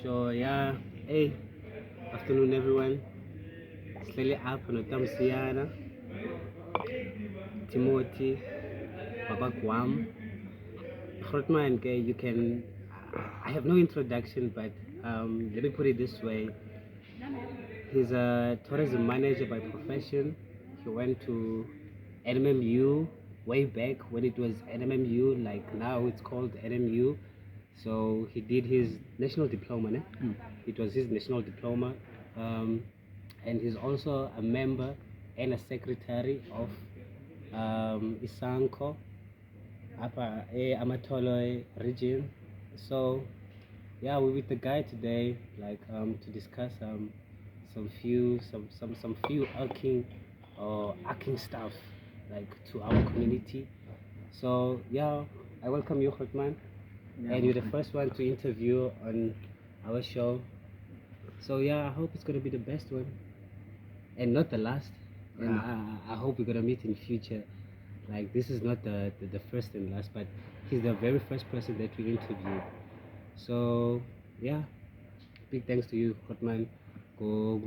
Sure, yeah. Hey, afternoon everyone. Slowly up on Siana, Timothy, Baba Gwam. Hortman, okay, you can. I have no introduction, but let me put it this way. He's a tourism manager by profession. He went to NMMU way back when it was NMMU, like now it's called NMU. So he did his national diploma. Ne? It was his national diploma. Um, and he's also a member and a secretary of Isanko, Upper Amatoloi region. So yeah, we're with the guy today, like to discuss some few arcing stuff like to our community. So yeah, I welcome you, Hotman, and you're the first one to interview on our show. So yeah, I hope it's gonna be the best one, and not the last. And I hope we're gonna meet in future. Like this is not the first and last, but he's the very first person that we interviewed. So yeah, big thanks to you, Hotman. Go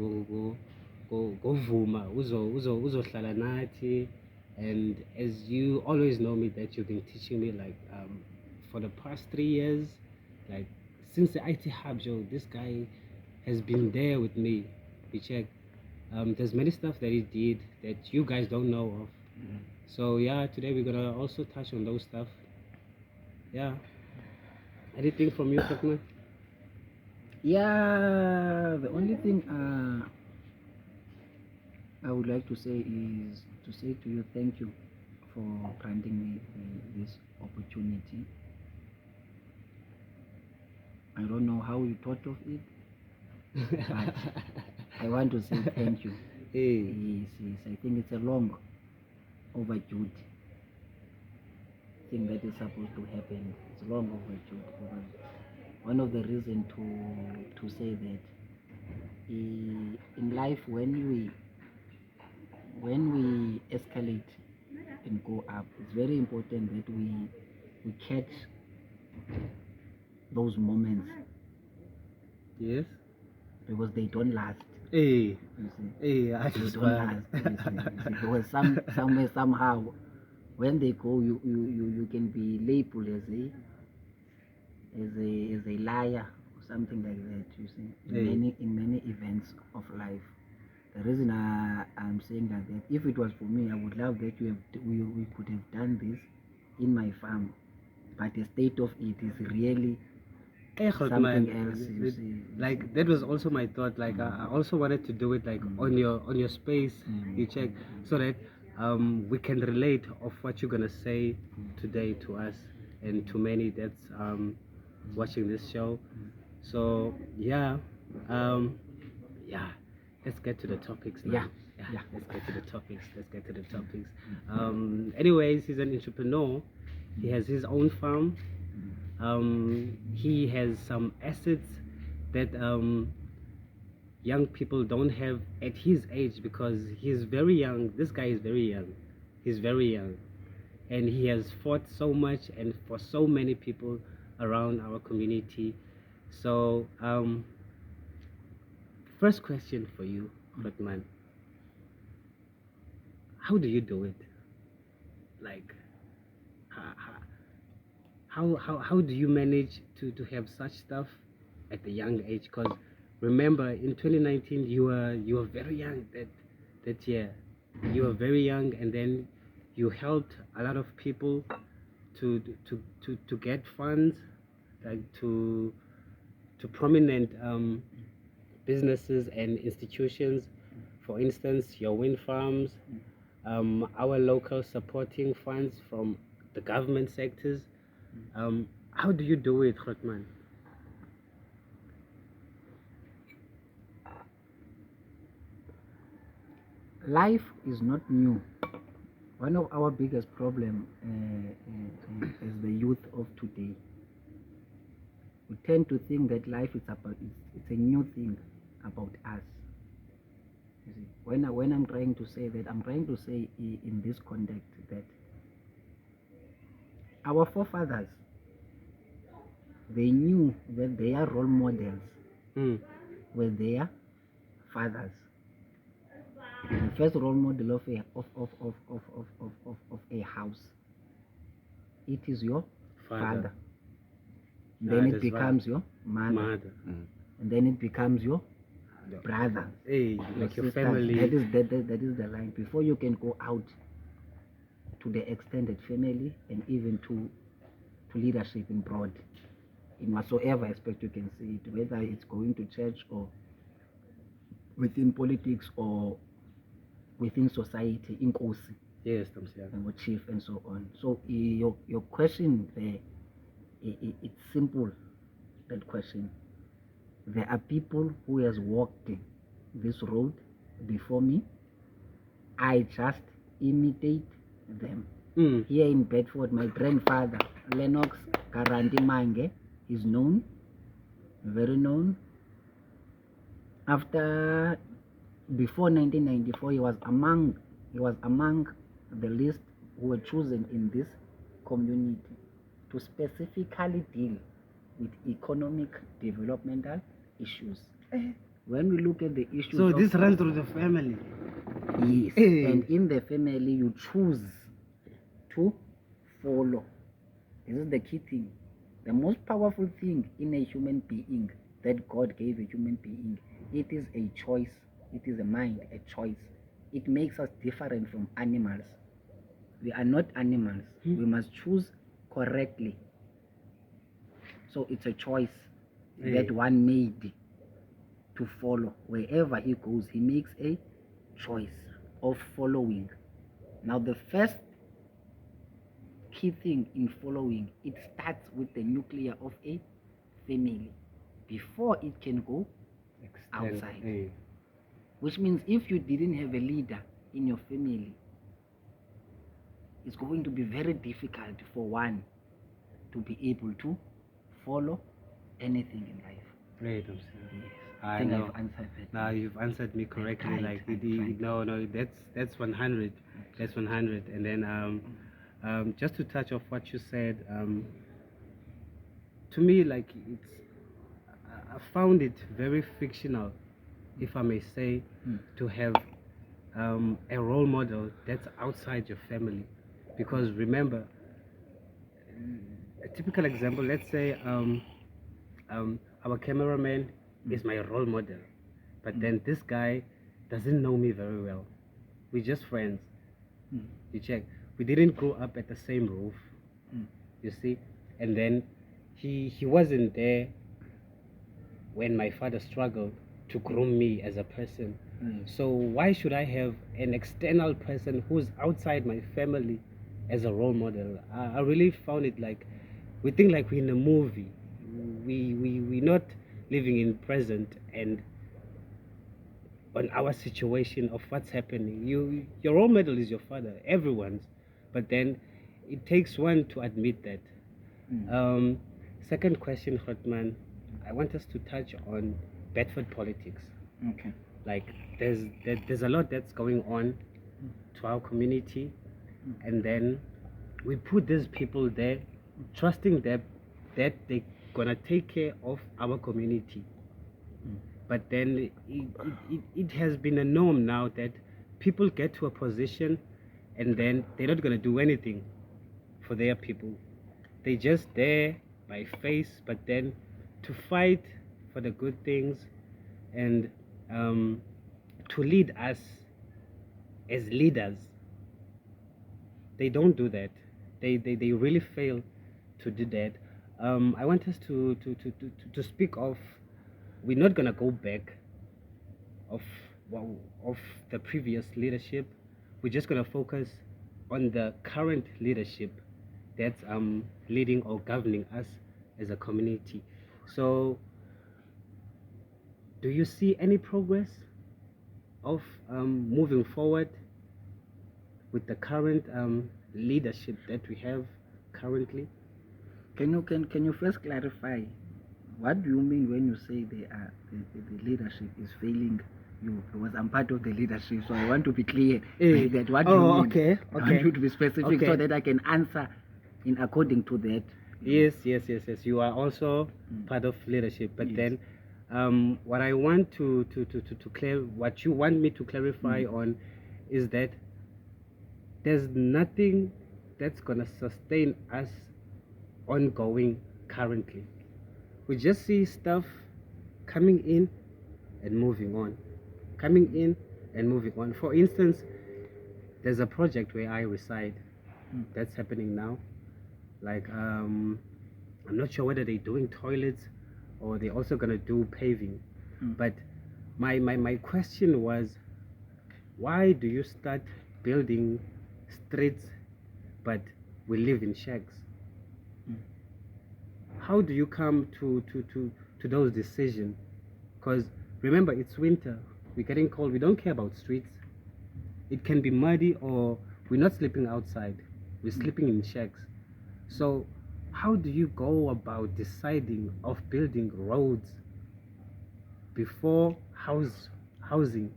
vuma uzohlala nathi. And as you always know me, that you've been teaching me like for the past 3 years, like since the IT hub, Joe, this guy has been there with me. We check. There's many stuff that he did that you guys don't know of. So yeah, today we're gonna also touch on those stuff. Yeah. Anything from you, Hotman? Yeah, the only thing I would like to say is to say to you thank you for granting me this opportunity. I don't know how you thought of it, but I want to say thank you. Hey. Yes, I think it's a long overdue thing that is supposed to happen. It's long overdue because one of the reasons to say that in life when we escalate and go up, it's very important that we catch those moments. Yes. Because they don't last. Hey. You see, Hey, I they just don't last. You see. Because somewhere somehow when they go, you can be labeled as a liar or something like that. You see, in many events of life. The reason I'm saying like that, if it was for me, I would love that we could have done this in my farm, but the state of it is really something else. You see, like that was also my thought. Like I also wanted to do it like on your space. You check so that we can relate of what you're gonna say today to us and to many that's watching this show. So yeah, yeah. Let's get to the topics now. Yeah. Let's get to the topics. Anyways, he's an entrepreneur. He has his own farm. He has some assets that young people don't have at his age because he's very young. This guy is very young. He's very young. And he has fought so much and for so many people around our community. So, first question for you, Rotman. How do you do it? Like, how do you manage to have such stuff at a young age? Because remember, in 2019, you were very young that year. You were very young, and then you helped a lot of people to get funds, like to prominent businesses and institutions. For instance, your wind farms, our local supporting funds from the government sectors. How do you do it, Hotman? Life is not new. One of our biggest problems as the youth of today, we tend to think that life is it's a new thing about us. You see, when I'm trying to say that, I'm trying to say in this context that our forefathers, they knew that their role models were their fathers. The first role model of a house, it is your father. Then it becomes your mother. And then it becomes your brother, Hey, like your family. That is the line. Before you can go out to the extended family and even to leadership in broad, in whatsoever aspect you can see it, whether it's going to church or within politics or within society, in Kosi, Yes, and chief and so on. So your question there, it's simple. That question. There are people who has walked this road before me. I just imitate them. Here in Bedford, my grandfather, Lennox Garanti Mange, is known, very known. Before 1994, he was among the list who were chosen in this community to specifically deal with economic developmental issues. When we look at the issues, so this runs through the family. Yes, and in the family you choose to follow. This is the key thing. The most powerful thing in a human being that God gave a human being, it is a choice. It is a mind, a choice. It makes us different from animals. We are not animals. We must choose correctly. So it's a choice that one made to follow. Wherever he goes, he makes a choice of following. Now the first key thing in following, it starts with the nuclear of a family before it can go outside. Which means if you didn't have a leader in your family, it's going to be very difficult for one to be able to follow anything in life. Right, Yes. I think know. I've answered that. Now you've answered me correctly. tried. No, that's 100. That's 100. And then just to touch off what you said, to me, like I found it very fictional, if I may say, to have a role model that's outside your family, because remember, a typical example, let's say our cameraman is my role model, but then this guy doesn't know me very well. We're just friends. You check. We didn't grow up at the same roof. You see, and then he wasn't there when my father struggled to groom me as a person. So why should I have an external person who's outside my family as a role model? I really found it like, we think like we're in a movie. We're not living in present and on our situation of what's happening. Your role model is your father, everyone's, but then it takes one to admit that. Second question, Hotman, I want us to touch on Bedford politics. Okay. Like there's a lot that's going on to our community, and then we put these people there, trusting them that they're gonna take care of our community. But then it has been a norm now that people get to a position and then they're not gonna do anything for their people. They just there by face, but then to fight for the good things and to lead us as leaders, they don't do that. They really fail to do that. I want us to speak of, we're not gonna go back of the previous leadership. We're just gonna focus on the current leadership that's leading or governing us as a community. So do you see any progress of moving forward with the current leadership that we have currently? Can you first clarify, what do you mean when you say the leadership is failing you? Because I'm part of the leadership, so I want to be clear that what do you mean? Okay. I want you to be specific so that I can answer in according to that. Yes. You are also part of leadership, but then what I want to clear, what you want me to clarify on, is that there's nothing that's gonna sustain us ongoing currently. We just see stuff coming in and moving on, coming in and moving on. For instance, there's a project where I reside that's happening now. Like, I'm not sure whether they're doing toilets or they're also gonna do paving. But my question was, why do you start building streets but we live in shacks? How do you come to those decisions? Because remember, it's winter, we're getting cold, we don't care about streets. It can be muddy, or we're not sleeping outside, we're sleeping in shacks. So how do you go about deciding of building roads before housing?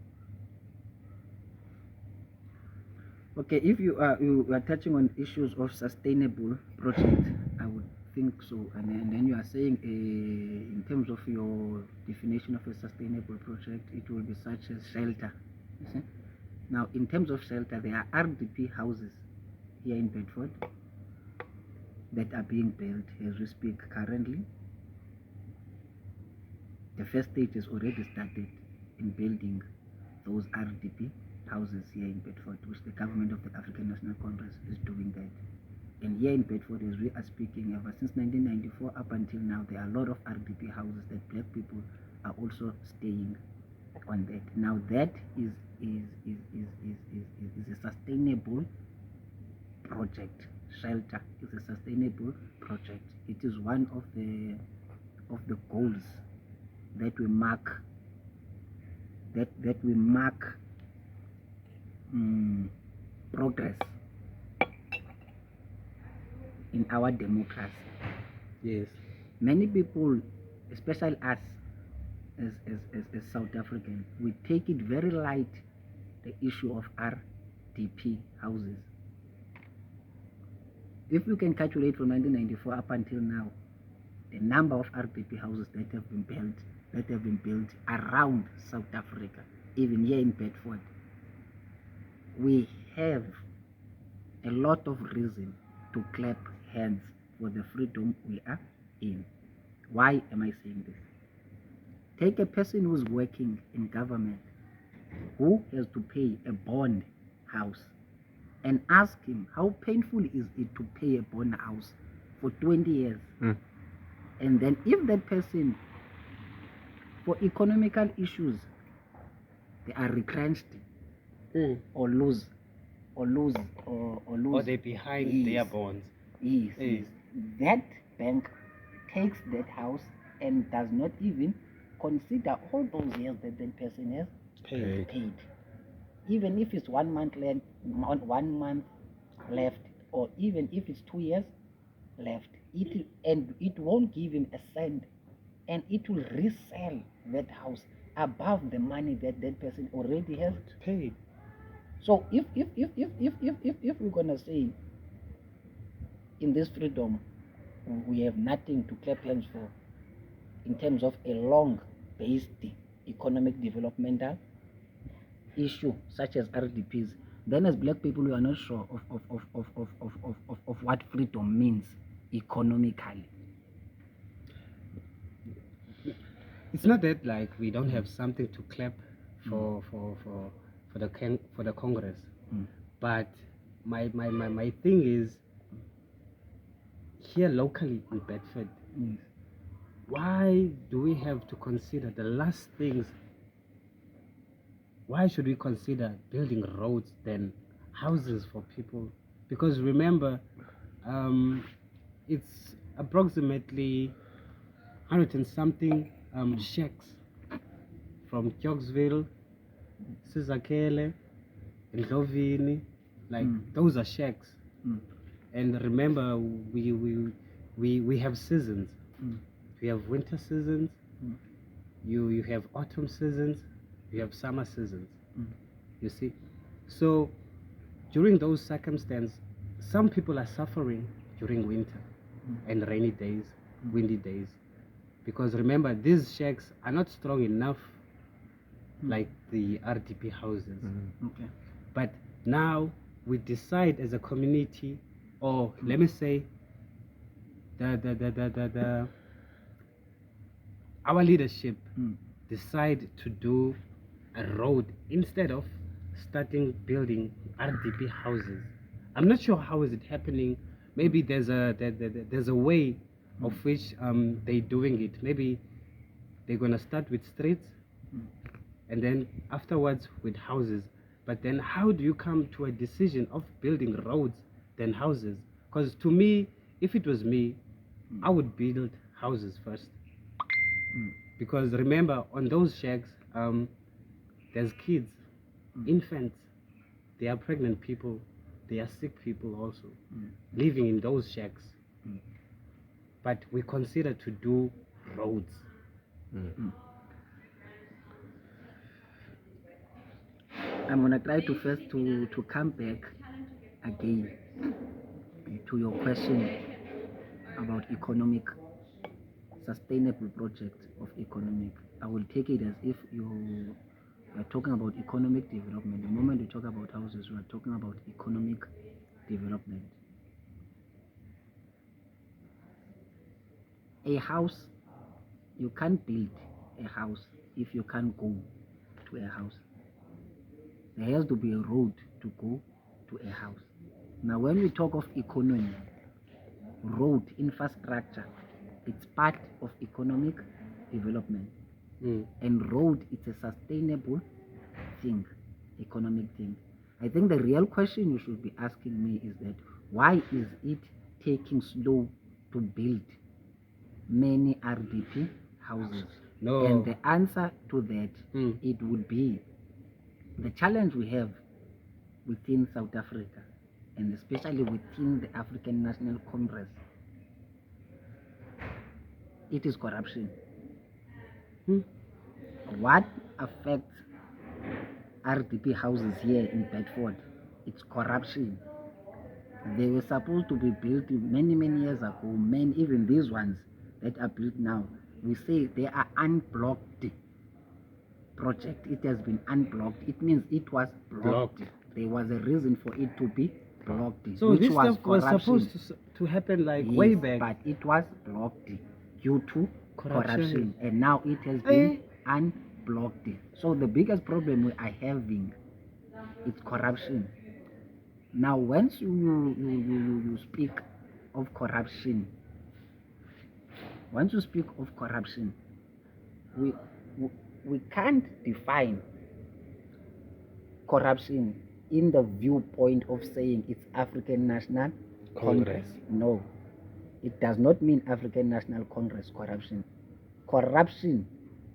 Okay, if you are touching on issues of sustainable project, I would think so. And then you are saying, in terms of your definition of a sustainable project, it will be such as shelter. You see? Now, in terms of shelter, there are RDP houses here in Bedford that are being built as we speak currently. The first stage has already started in building those RDP houses here in Bedford, which the government of the African National Congress is doing that. And here in Bedford, as we are speaking, ever since 1994 up until now, there are a lot of RDP houses that black people are also staying on that. Now that is a sustainable project. Shelter is a sustainable project. It is one of the goals that we mark progress in our democracy. Yes. Many people, especially us as South Africans, we take it very light, the issue of RDP houses. If you can calculate from 1994 up until now, the number of RDP houses that have been built around South Africa, even here in Bedford, we have a lot of reason to clap hands for the freedom we are in. Why am I saying this? Take a person who's working in government, who has to pay a bond house, and ask him how painful is it to pay a bond house for 20 years. And then if that person, for economical issues, they are retrenched or lose, Or they're behind their bonds. Yes. That bank takes that house and does not even consider all those years that that person has paid. Even if it's 1 month left, 1 month left, or even if it's 2 years left, it won't give him a cent, and it will resell that house above the money that that person already has paid. So if we're gonna say in this freedom we have nothing to clap hands for in terms of a long-based economic developmental issue such as RDPs, then as black people we are not sure of what freedom means economically. It's not that like we don't have something to clap for the Congress, but my thing is, here locally in Bedford, why do we have to consider the last things? Why should we consider building roads than houses for people? Because remember, it's approximately 100 and something shacks from Kyoksville, Sizakele, and Lovini. Like those are shacks. And remember, we have seasons. We have winter seasons. You have autumn seasons. You have summer seasons. You see, so during those circumstances, some people are suffering during winter and rainy days, windy days. because remember, these shacks are not strong enough like the RDP houses. Okay. But now we decide as a community, or let me say, our leadership decide to do a road instead of starting building RDP houses. I'm not sure how is it happening. Maybe there's a way of which they doing it. Maybe they're gonna start with streets and then afterwards with houses. But then how do you come to a decision of building roads than houses? Because to me, if it was me, I would build houses first. Because remember, on those shacks, there's kids, infants, they are pregnant people, they are sick people also, living in those shacks. But we consider to do roads. I'm gonna try to first to come back again to your question about economic sustainable project of economic. I will take it as if you are talking about economic development. The moment you talk about houses, we are talking about economic development. A house, you can't build a house if you can't go to a house. There has to be a road to go to a house. Now, when we talk of economy, road infrastructure, it's part of economic development. And road, it's a sustainable thing, economic thing. I think the real question you should be asking me is that why is it taking slow to build many RDP houses? No. And the answer to that, it would be the challenge we have within South Africa, and especially within the African National Congress, it is corruption. What affects RDP houses here in Bedford? It's corruption. They were supposed to be built many years ago. Even these ones that are built now, we say they are unblocked project. It has been unblocked. It means it was blocked. There was a reason for it to be blocked. So which this was stuff was supposed to happen like way back. But it was blocked due to corruption. And now it has been unblocked. So the biggest problem we are having is corruption. Now, once you speak of corruption, we can't define corruption in the viewpoint of saying it's African National Congress. No, it does not mean African National Congress corruption. Corruption,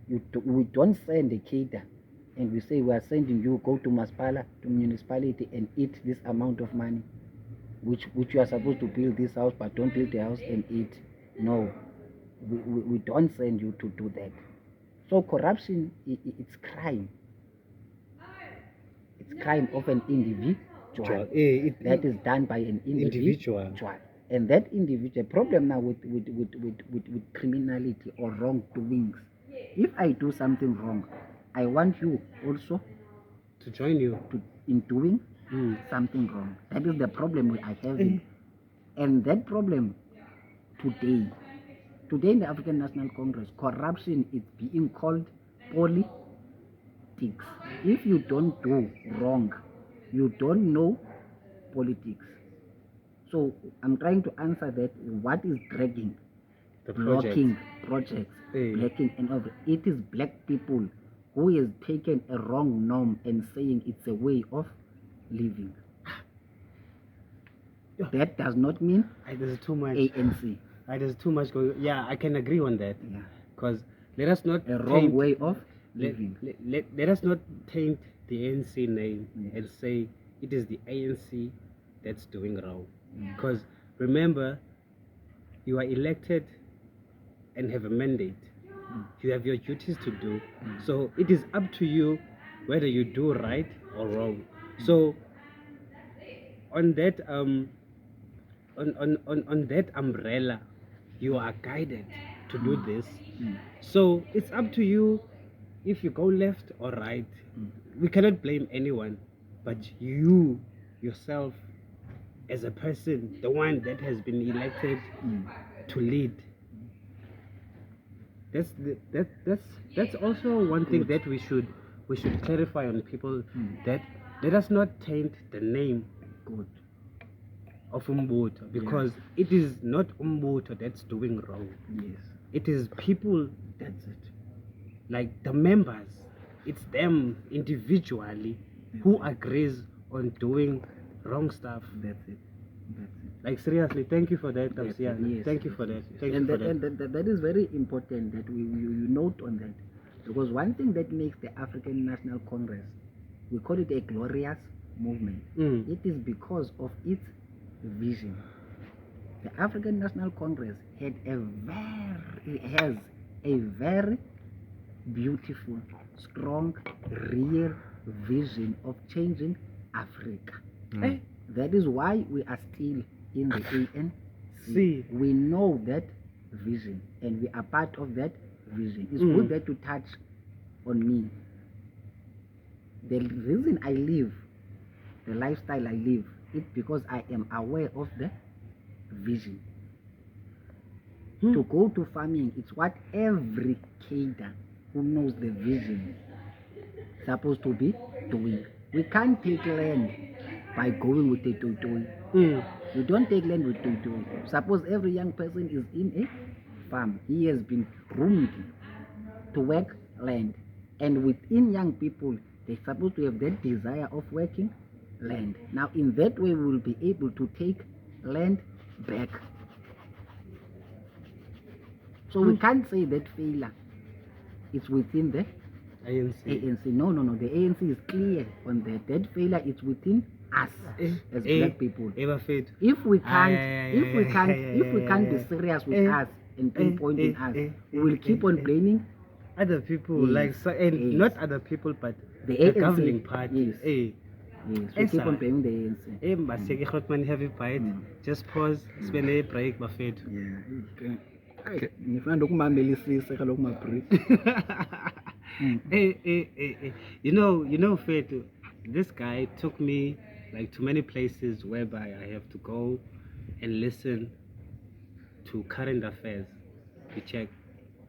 we don't send a cadre and we say we are sending you, go to Maspala, to municipality and eat this amount of money, which you are supposed to build this house, but don't build the house and eat. No, we don't send you to do that. So corruption, it's crime. It's crime of an individual that is done by an individual. And that individual, problem now with criminality or wrongdoings, if I do something wrong, I want you also to join you in doing something wrong. That is the problem we are having. And that problem today in the African National Congress, corruption is being called politics. If you don't do wrong, you don't know politics. So I'm trying to answer that. What is dragging, blocking projects, blocking and over? It is black people who has taken a wrong norm and saying it's a way of living. That does not mean there's too much ANC. There's too much going. Yeah, I can agree on that. Because let us not a wrong way of living. Let us not taint the ANC name and say it is the ANC that's doing wrong. Because remember, you are elected and have a mandate. You have your duties to do. So it is up to you whether you do right or wrong. So on that on that umbrella, you are guided to do this. So it's up to you if you go left or right. We cannot blame anyone, but you yourself as a person, the one that has been elected to lead. That's also one thing that we should clarify on people, that let us not taint the name of Umbuto, because it is not Umbuto that's doing wrong. Yes. It is people, that's it. Like the members, it's them individually who agrees on doing wrong stuff. That's it. That's it. Like seriously, thank you for that, That's it. Tamsiana. Yes, Thank you yes, for that. yes, yes. Thank And you for that, that. and that is very important that you note on that, because one thing that makes the African National Congress, we call it a glorious movement. It is because of its vision. The African National Congress has a very beautiful, strong, real vision of changing Africa. That is why we are still in the ANC. See. We know that vision, and we are part of that vision. It's good that you touch on me. The reason I live, the lifestyle I live, it's because I am aware of the vision. To go to farming, it's what every cadre who knows the vision is supposed to be doing. We can't take land by going with the toy. You don't take land with toy. Suppose every young person is in a farm. He has been groomed to work land. And within young people, they're supposed to have that desire of working land. Now, in that way, we will be able to take land back. So we can't say that failure is within the ANC. No. The ANC is clear on that. That failure is within us as black people. If we can't be serious with us and pinpointing us, we will keep on blaming other people, not other people, but the the ANC. governing party. Yes, we keep on blaming the ANC. Maseke Grootman, have a bite. Just pause, spend a break, Buffett. Ngifuna ndokumamelisisa kaloku ma-break. You know, Fetu, this guy took me like to many places whereby I have to go and listen to current affairs to check.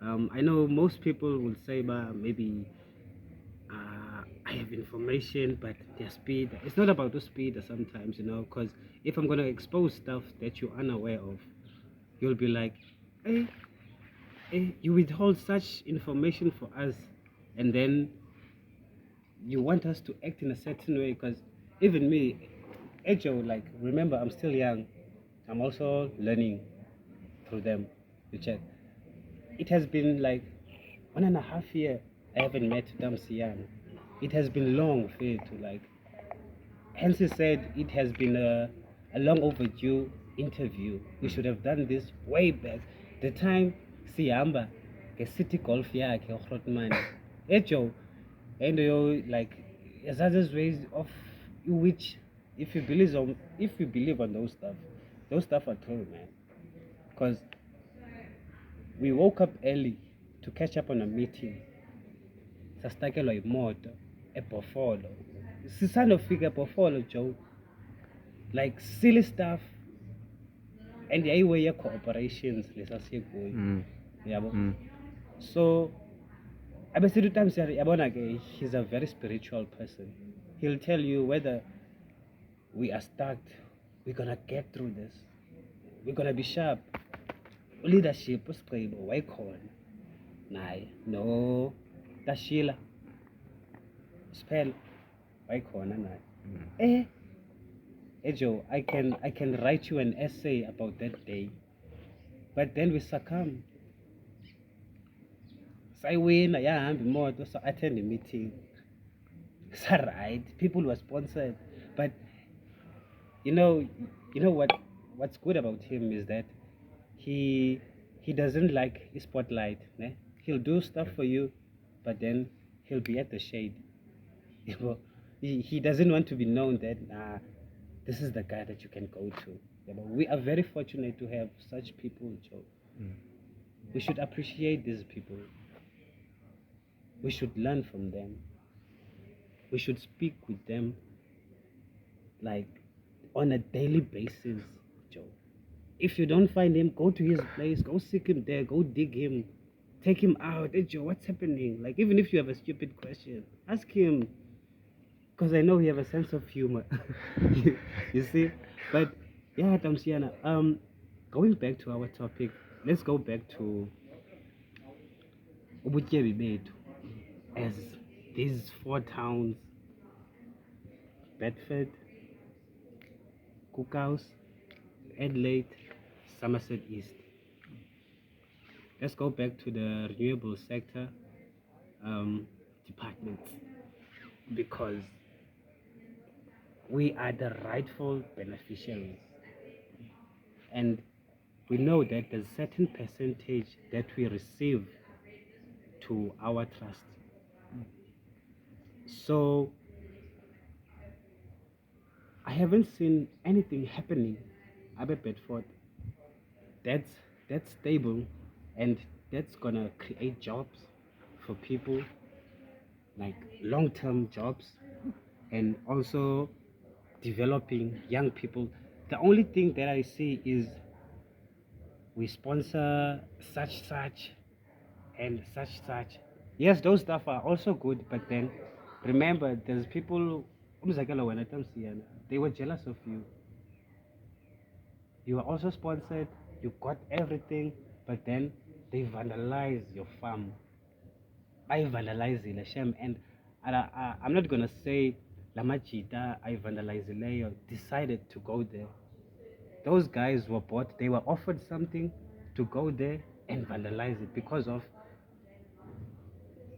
I know most people will say, but maybe I have information, but their speed, it's not about the speed sometimes, because if I'm going to expose stuff that you're unaware of, you'll be like, hey, you withhold such information for us, and then you want us to act in a certain way. Because even me, Ejo, like, remember, I'm still young. I'm also learning through them. You check. It has been like 1.5 years I haven't met Damsian. It has been long for it to like. Hansi said it has been a long overdue interview. We should have done this way back. The time Siamba, the city golf yakhe uGrootman. Ejo, and like there's ways of which if you believe on those stuff are true, man. Because we woke up early to catch up on a meeting. Sastakelwa imoto eBhofolo. Sisanofika eBhofolo, Joe. Like silly stuff. And yayiwe cooperations lesasiye kuyo. Yabo. So abesithi uTamsari yabona ke, he's a very spiritual person. He'll tell you whether we are stuck, we're gonna get through this. We're gonna be sharp. Leadership usigqibo wayikhona naye no Tashila Spell wayikhona naye. Joe, I can write you an essay about that day, but then we succumb. Sayiwina yahamba imoto, so attend the meeting. It's alright, people were sponsored, but you know what's good about him is that he doesn't like the spotlight, né? He'll do stuff for you, but then he'll be at the shade. He doesn't want to be known that this is the guy that you can go to. We are very fortunate to have such people, Joe. We should appreciate these people. We should learn from them. We should speak with them like on a daily basis, Joe. If you don't find him, go to his place, go seek him there, go dig him, take him out. Hey Joe, what's happening? Like, even if you have a stupid question, ask him. Because I know you have a sense of humor. You see? But yeah, Tamsiana, going back to our topic, let's go back to ubutyebi bethu as these four towns: Bedford, Cookhouse, Adelaide, Somerset East. Let's go back to the renewable sector departments, because we are the rightful beneficiaries, and we know that there's a certain percentage that we receive to our trust. So I haven't seen anything happening at Bedford that's stable and that's gonna create jobs for people, like long-term jobs, and also developing young people. The only thing that I see is we sponsor such and such. Yes, those stuff are also good, but then remember, there's people. Umzekelo wena Tamsiyana, they were jealous of you. You were also sponsored. You got everything, but then they vandalize your farm. I vandalized Shem, and I'm not gonna say Lamachita. I vandalized decided to go there. Those guys were bought. They were offered something to go there and vandalize it because of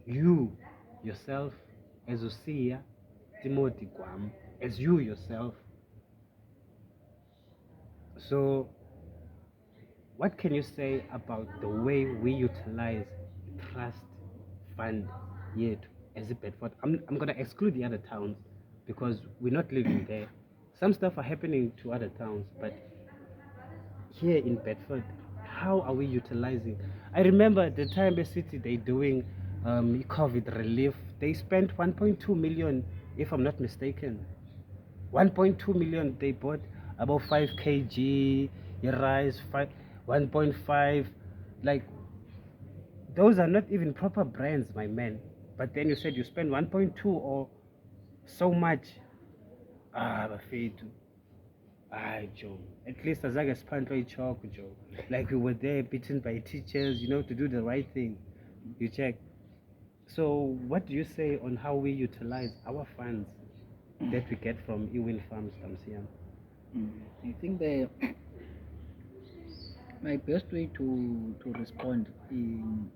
you yourself, as Usia, Timothy Gwam, as you yourself. So, what can you say about the way we utilize trust fund yet as a Bedford? I'm gonna exclude the other towns because we're not living there. Some stuff are happening to other towns, but here in Bedford, how are we utilizing? I remember the time the city they doing COVID relief. They spent 1.2 million, if I'm not mistaken. 1.2 million. They bought about 5 kg rice, 1.5. Like, those are not even proper brands, my man. But then you said you spend 1.2 or so much. Bafethu. Joe. At least as I get chalk, Joe. Like, we were there beaten by teachers, to do the right thing. You check. So what do you say on how we utilize our funds that we get from Ewin Farms, Tamsian? I think my best way to respond in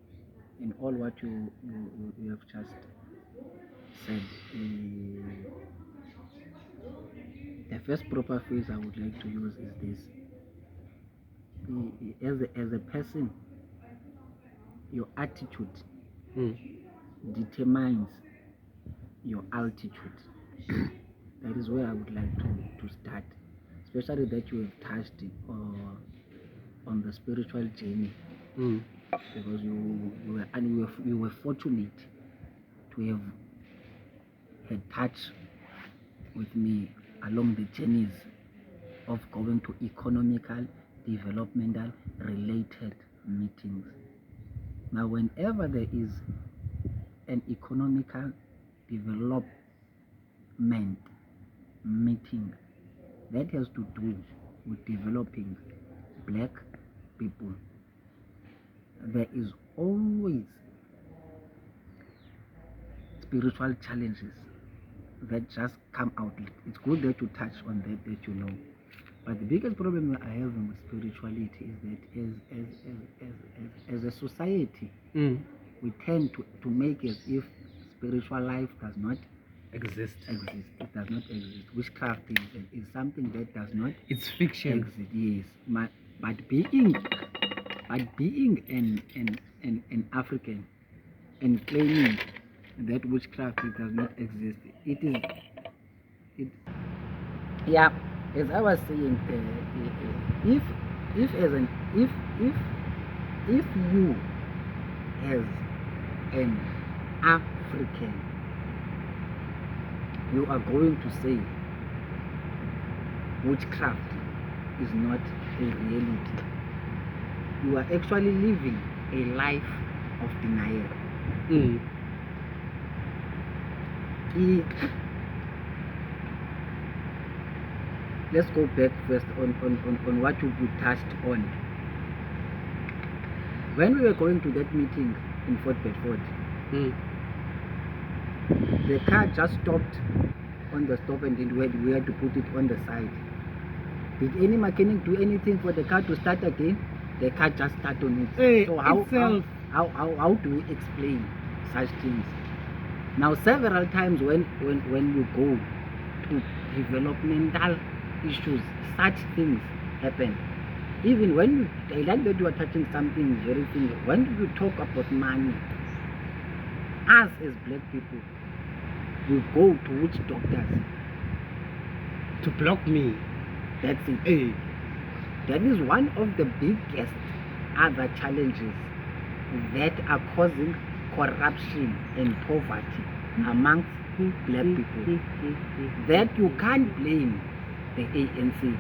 all what you have just said, the first proper phrase I would like to use is this: as a person, your attitude determines your altitude. That is where I would like to start, especially that you have touched on the spiritual journey, because you were fortunate to have had touch with me along the journeys of going to economical, developmental related meetings. Now, whenever there is an economical development meeting that has to do with developing black people, there is always spiritual challenges that just come out. It's good that you touch on that you know. But the biggest problem I have with spirituality is that as a society, we tend to make as if spiritual life does not exist. It does not exist. Witchcraft is something that does not. It's fiction. Exist. Yes, but being an African and claiming that witchcraft does not exist, yeah. As I was saying, if if you as an African, you are going to say witchcraft is not a reality, you are actually living a life of denial. Let's go back first on what you touched on. When we were going to that meeting in Fort Bedford, the car just stopped on the stop and then we had to put it on the side. Did any mechanic do anything for the car to start again? The car just started on it. So how do we explain such things? Now several times when you go to developmental issues, such things happen. Even when I like that you are touching something very thing. When you talk about money, us as black people, we go to witch doctors to block me. That's it. That is one of the biggest other challenges that are causing corruption and poverty amongst black people. That you can't blame the ANC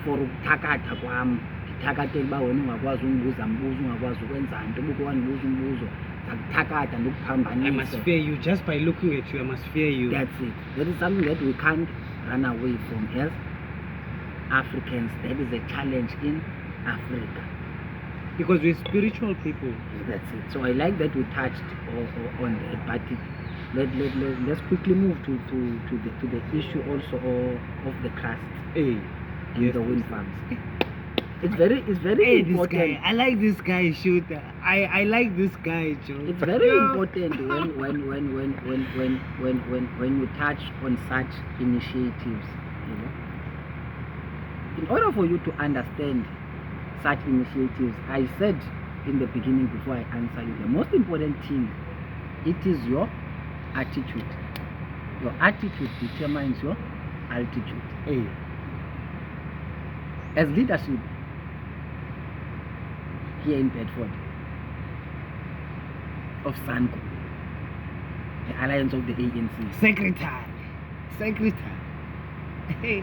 for uthakatha kwami. Ngithakathe kuba wena ungakwazi ungibuza mbuzo, ungakwazi ukwenza into, ubukwanibuza umbuzo, zakuthakatha nokuphambanisa. I must fear you just by looking at you. I must fear you. That's it. That is something that we can't run away from as Africans. That is a challenge in Africa. Because we're spiritual people. That's it. So I like that we touched on that, but let's quickly move to the issue also of the crust in the wind farms. It's very important. This guy, I like this guy, shooter. I like this guy, Joe. It's very important when you touch on such initiatives. You know? In order for you to understand such initiatives, I said in the beginning before I answer you, the most important thing, it is your attitude. Your attitude determines your altitude. As leadership here in Bedford of SANCO, the alliance of the ANC, secretary.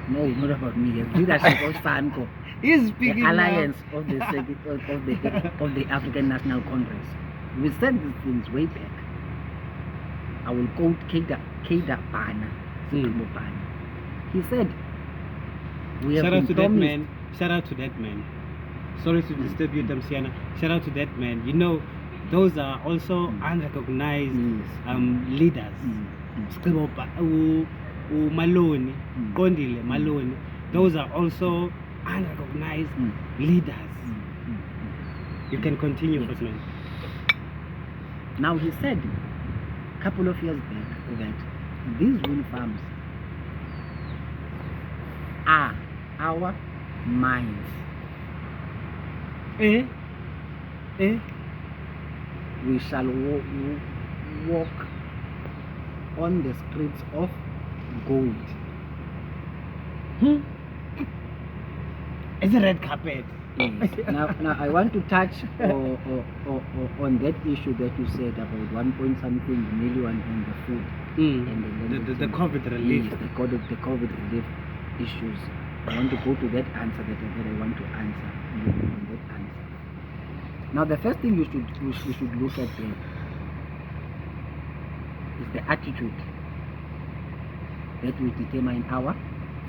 No, not about me. As leadership of SANCO, he's speaking the alliance of the African National Congress. We said these things way back. I will quote Keda Bana. He said, we have been promised. Shout out to that man. Sorry to disturb you, Tamsiana. Shout out to that man. You know, those are also unrecognized leaders. Malone, Kondile, Malone. Those are also unrecognized leaders. You can continue, yes. Man. Now he said a couple of years back that these wind farms are our minds. We shall walk on the streets of gold. It's a red carpet. Yes. Now I want to touch on that issue that you said about 1 something million and the food and the COVID relief. Yes, the COVID relief issues. I want to go to that answer that I want to answer on that answer. Now the first thing you should look at there is the attitude that will determine our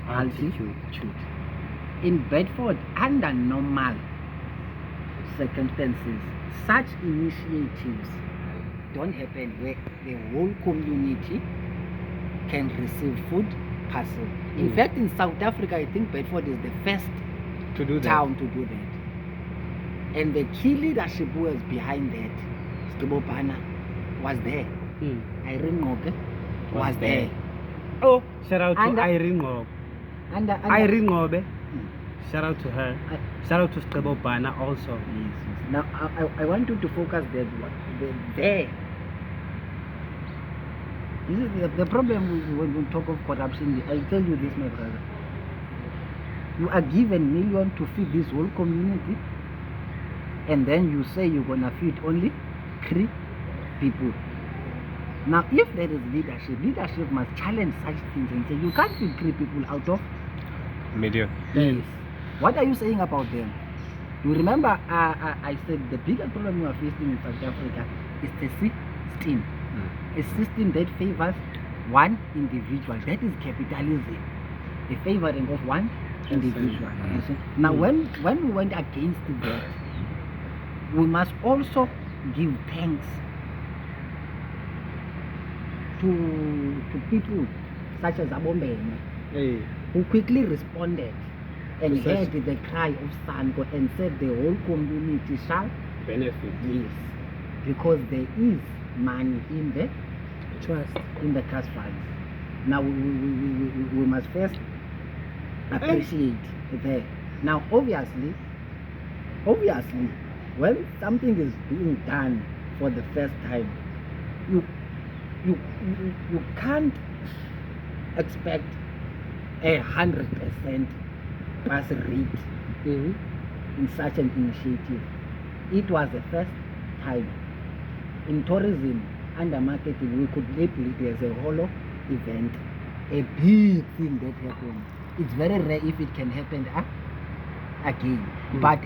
altitude. In Bedford, under normal circumstances, such initiatives don't happen where the whole community can receive food parcel. In fact, in South Africa, I think Bedford is the first town to do that. And the key leadership who was behind that, Skibopana, was there. Irene Ngoke was there. Oh, shout out to Irene Ngobe. Irene Ngobe. Shout out to her. Shout out to Skibopana also. Yes. Now, I want you to focus there. This is the problem when we talk of corruption. I'll tell you this, my brother. You are given millions to feed this whole community. and then you say you're gonna feed only 3 people. Now, if there is leadership must challenge such things and say you can't feed 3 people out of Media. yes. What are you saying about them? You remember I said the biggest problem we are facing in South Africa is the system. A system that favors one individual. That is capitalism. A favoring of one individual. You see? Now, when we went against that, we must also give thanks to people such as Abombene, Hey. who quickly responded and To such- heard the cry of Sanko and said the whole community shall Benefit. yes, because there is money in the Trust. trust funds. Now we must first appreciate that. Now obviously when something is being done for the first time, you can't expect 100% pass rate Mm-hmm. in such an initiative. It was the first time. In tourism, under marketing, we could label it as a hollow event, a big thing that happened. It's very rare if it can happen again. But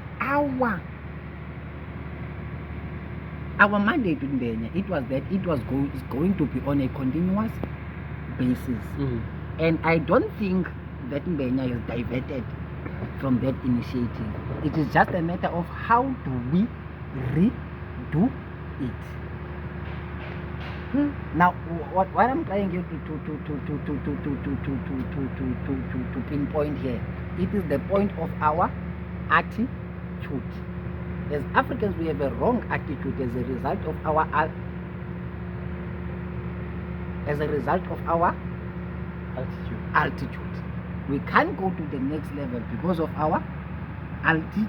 our mandate in Kenya, it was that it was going to be on a continuous basis. And I don't think that Kenya is diverted from that initiative. It is just a matter of how do we redo it. Now, what I'm trying you to pinpoint here, it is the point of our attitude. As Africans, we have a wrong attitude as a result of our altitude. We can't go to the next level because of our attitude.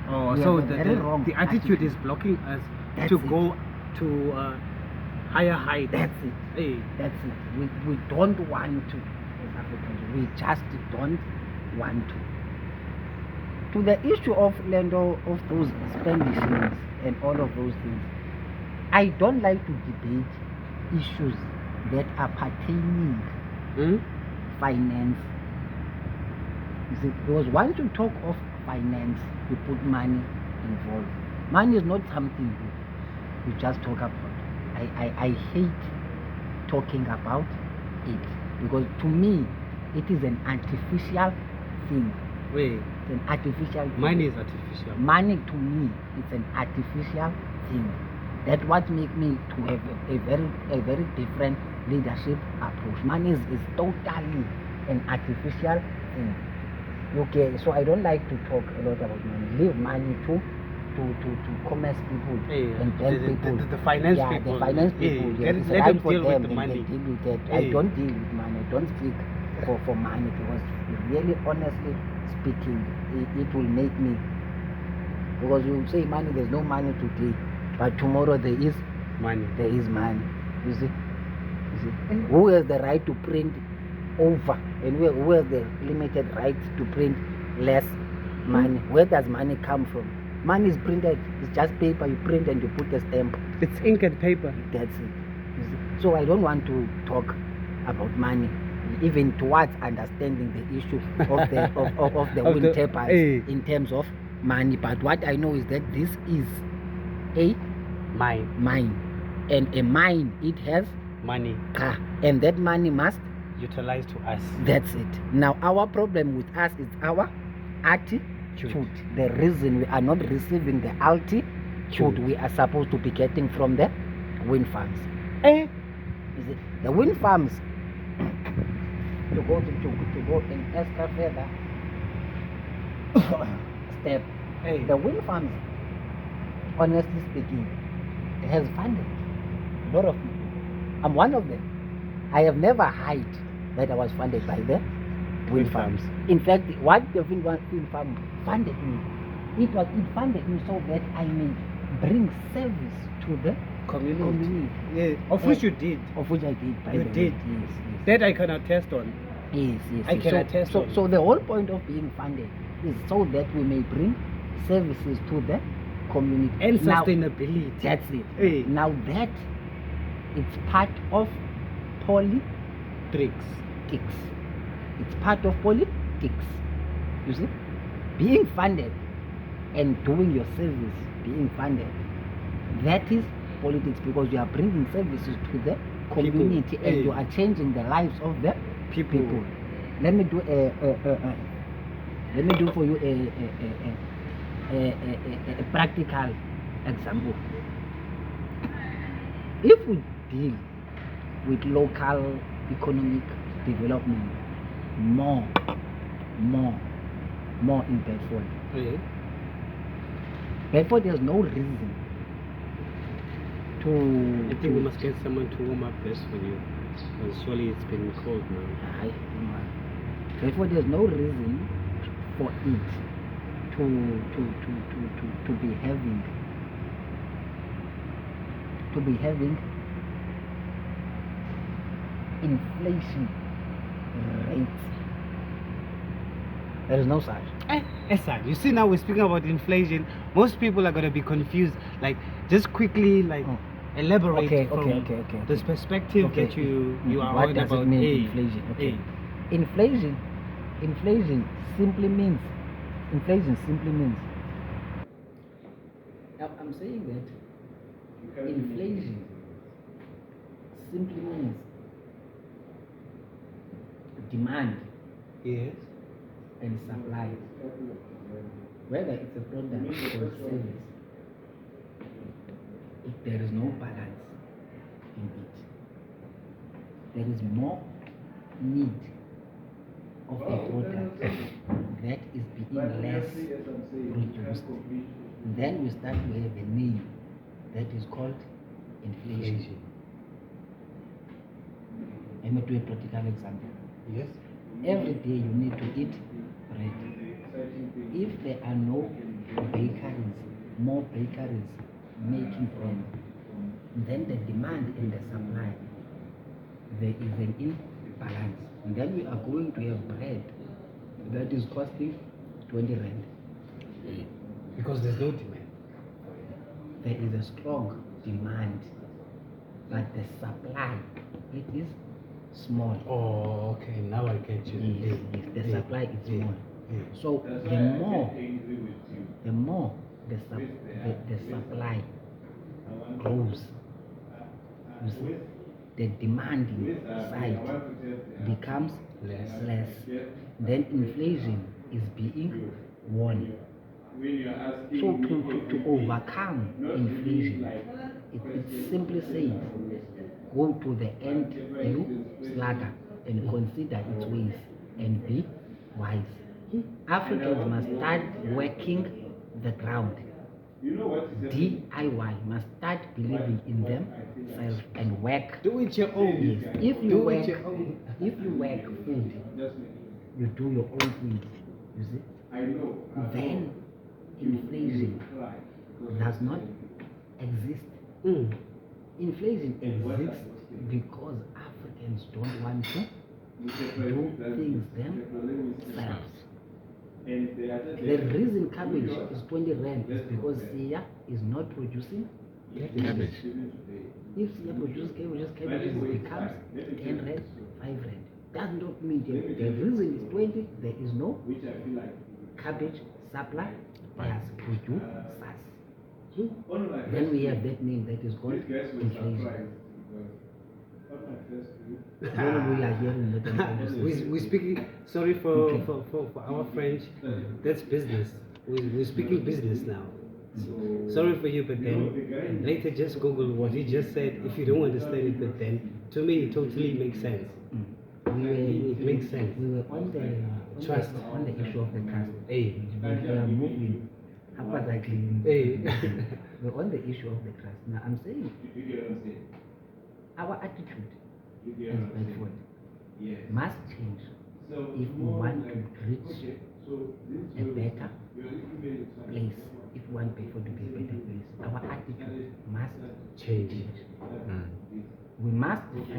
Oh, We so have a very wrong the attitude is attitude. blocking us That's to it. go to higher heights. That's it. Hey. That's it. We don't want to, as Africans. We just don't want to. To the issue of Lendo, of those expenditures and all of those things, I don't like to debate issues that are pertaining finance. You see, because once you talk of finance, you put money involved. Money is not something you just talk about. I hate talking about it because to me it is an artificial thing. Wait, It's an artificial thing. money is artificial. Money to me it's an artificial thing. That's what makes me to have a very different leadership approach. Money is totally an artificial thing. Okay, so I don't like to talk a lot about money. Leave money to commerce people and tell people. The finance yeah, people. the finance people. Let It's them right for deal them with the and money. they deal with that. I Hey. don't deal with money. I don't speak for money because really, honestly speaking, it will make me. Because you say money, there's no money today, but tomorrow there is Money. There is money. You see? Who has the right to print over, and who has the limited right to print less money? Where does money come from? Money is printed. It's just paper. You print and you put a stamp. It's ink and paper. That's it. You see? So I don't want to talk about money, even towards understanding the issue of the of the Of wind the- turbines hey. in terms of money. But what I know is that this is a mine, and a mine, it has Money car, and that money must. utilized to us. That's it. Now our problem with us is our attitude. The reason we are not receiving the altitude we are supposed to be getting from the wind farms. You see, the wind farms to go in extra further step. Hey. The wind farms, honestly speaking, has funded a lot of people. I'm one of them. I have never hid that I was funded by the wind farms. In fact, what the wind farm funded me, it funded me so that I may bring service to the community. Yeah. Of which you did. Of which I did. By You the way. did. Yes. That I can attest on. Yes. I can attest on. So the whole point of being funded is so that we may bring services to the community. And Now, sustainability. that's it. Hey. Now that it's part of politics. Tricks. It's part of politics. You see, being funded and doing your service, being funded, that is politics, because you are bringing services to the community and Hey. you are changing the lives of the People. Let me do for you a practical example. If we deal with local economic development more in Bedford, Yeah. Bedford has no reason I think we to must get someone to warm up this for you. Because surely it's been cold now. Therefore, there's no reason for it to be having inflation rates. There is no such. Esa, you see now we're speaking about inflation. Most people are gonna be confused. Like, just quickly, like, elaborate from this perspective that you are what on does about it mean, inflation? Okay. Inflation simply means now I'm saying that inflation simply means demand Yes. and supply, whether it's a product or service. If there is no balance in it, there is more need of a product that is being less produced, then we start to have a name that is called inflation. Let me do a practical example. Yes. Every day you need to eat bread. If there are no more bakeries making bread, then the demand and the supply, there is an imbalance. And then we are going to have bread that is costing 20 rand. Because there's no demand. There is a strong demand, but the supply, it is small. Oh, okay. Now I get you. Yes, the supply is small. So the more the supply grows, you see, the demanding side becomes less. Then inflation is being won. So to overcome inflation, it simply says, go to the end slugger and consider its ways and be wise. Africans must start working the ground. DIY must start believing in themselves and work. Do it your own. Yes. If you work food, you do your own things. You see? Then inflation does not exist. Inflation exists because Africans don't want to do things themselves. The reason cabbage is 20 rand is because Sia is not producing cabbage. If Sia produces cabbage becomes 10 rand, 5 rand. Does not mean the reason is 20, there is no cabbage supply as producers. Then we have that name that is called inflation. We are hearing that. We're speaking, sorry for our French, that's business. We're speaking business now. Sorry for you, but then later just Google what he just said if you don't understand it, but then to me it totally makes sense. It makes sense. We were on the Trust. on the issue of the trust. Hey. We are moving. Hey. We're on the issue of the trust. Now I'm saying our attitude as Bedford must change if we want to reach a better place. If we want Bedford to be a better place, our attitude must change. We must first,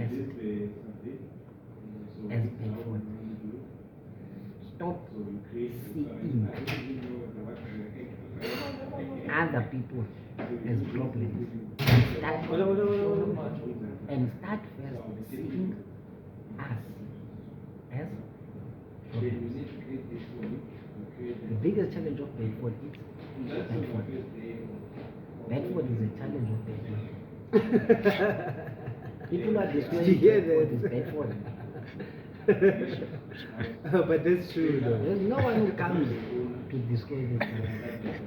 as Bedford, stop seeing other people as problems and start first seeing us as problems. The biggest challenge of Bedford is Bedford. Bedford is a challenge of Bedford. People are destroying Bedford. But that's true though. There's no one who comes to destroy this place.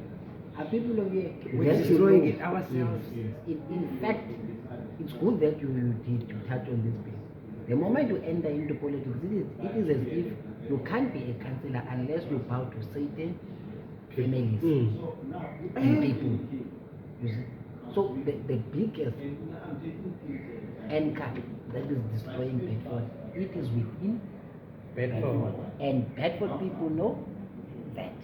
Are people over here? We're destroying it ourselves. Yes. In fact, it's good that you touch on this place. The moment you enter into politics, it is as if you can't be a councillor unless you bow to Satan, families, and people. You see? So the biggest anchor that is destroying Bedford, it is within Bedford. And Bedford people know that.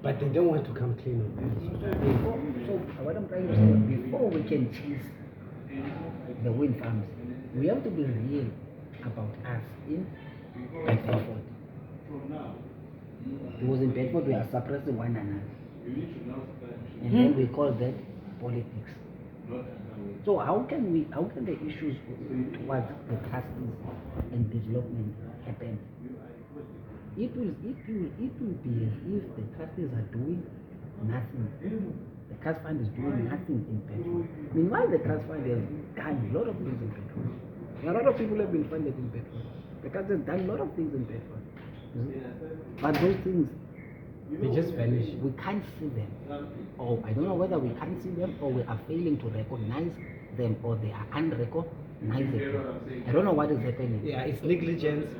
But they don't want to come clean with that. So what I'm trying to say, before we can chase the wind farms, we have to be real about us in Bedford. Because in Bedford we are suppressing one another. And then we call that politics. So how can the issues towards the trustees and development happen? It will be as if the trustees are doing nothing. The trust fund is doing nothing in Bedford. Meanwhile, the trust fund has done a lot of things in Bedford. A lot of people have been funded in Bedford. The trust has done a lot of things in Bedford. But those things, they just vanish. We can't see them. Or I don't know whether we can't see them or we are failing to recognize them or they are unrecognizable. I don't know what is happening. Yeah, it's negligence.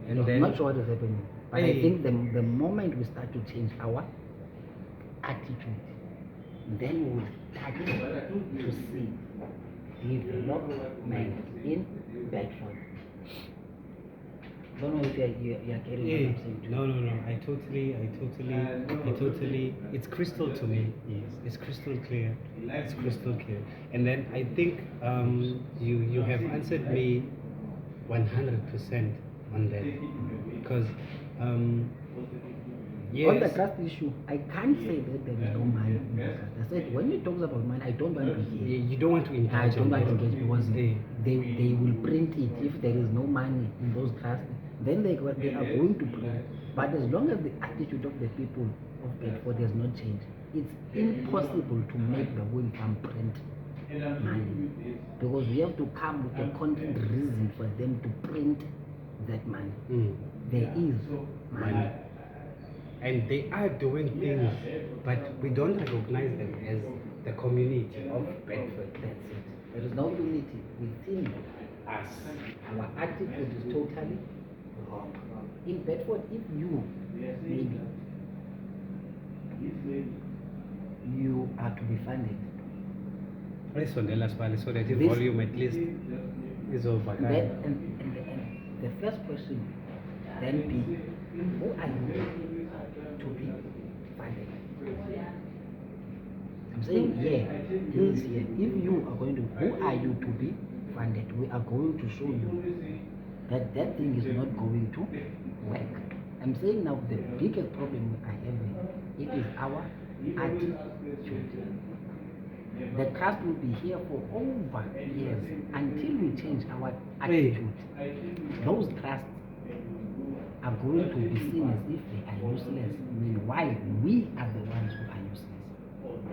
And I'm not sure what is happening. But I think the moment we start to change our attitude, then we will start to see development in Bedford. I don't know if you're getting what I'm saying. No. I totally. It's crystal to me. Yes, it's crystal clear. It's crystal clear. And then I think you have answered me 100% on that because yes. On the trust issue, I can't say that there is no money in the trust. I said when you talk about money, I don't want to hear. You don't want to engage. I don't want to engage because they will print it. If there is no money in those trusts, then they are going to print. But as long as the attitude of the people of Bedford does not change, it's impossible to make the wind farm print money because we have to come with a content reason for them to print that money. There is money. And they are doing things, but we don't recognize them as the community of Bedford. That's it. There is no unity within us. Our attitude is totally wrong. In Bedford, if you maybe you are to be funded, so that the volume at least is over. And the first question then be, who are you to be funded? I'm saying he is here. If you are going to, who are you to be funded? We are going to show you that thing is not going to work. I'm saying now the biggest problem we are having, it is our attitude. The trust will be here for over years until we change our attitude. Those trusts are going to be seen as if they are useless. Meanwhile, we are the ones who are useless.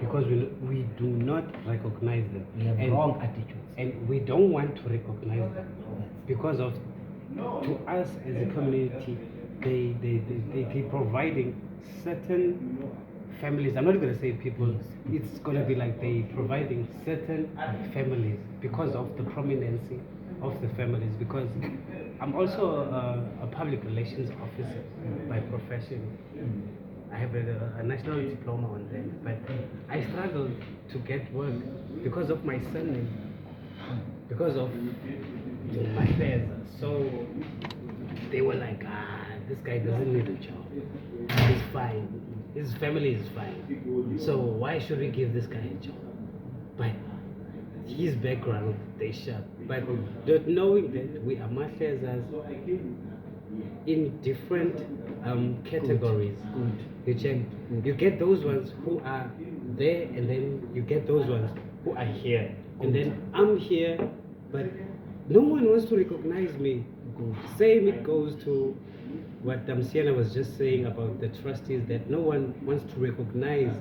Because we do not recognize them. We have wrong attitudes. And we don't want to recognize them. Because of, to us as a community, they're providing certain families. I'm not going to say people, it's going to be like they providing certain families because of the prominence of the families. Because I'm also a public relations officer by profession. I have a national diploma on that, but I struggled to get work because of my surname, because of my affairs. So they were like, this guy doesn't need a job. He's fine. His family is fine. So why should we give this guy a job? But his background, they shut. But not knowing that we are Mahlezas in different categories. Good. You check. You get those ones who are there, and then you get those ones who are here, and then I'm here, but no one wants to recognize me. Good. Same it goes to what Sienna was just saying about the trustees, that no one wants to recognize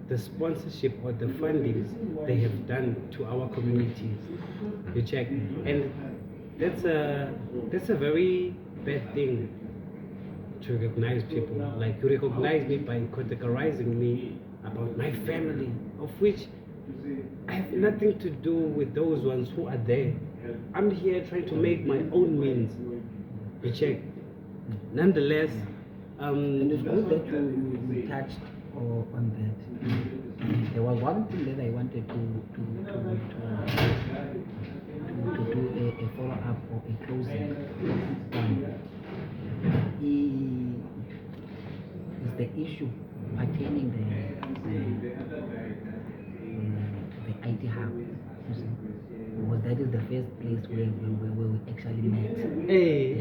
the sponsorship or the fundings they have done to our communities. You check, and that's a very bad thing to recognize people. Like, you recognize me by categorizing me about my family, of which I have nothing to do with those ones who are there. I'm here trying to make my own means. You check. Nonetheless, And it's good that you touched on that. There was one thing that I wanted to do a follow up or a closing on. Is the issue pertaining the IT hub. You see? Because that is the first place where we actually met. hey, IT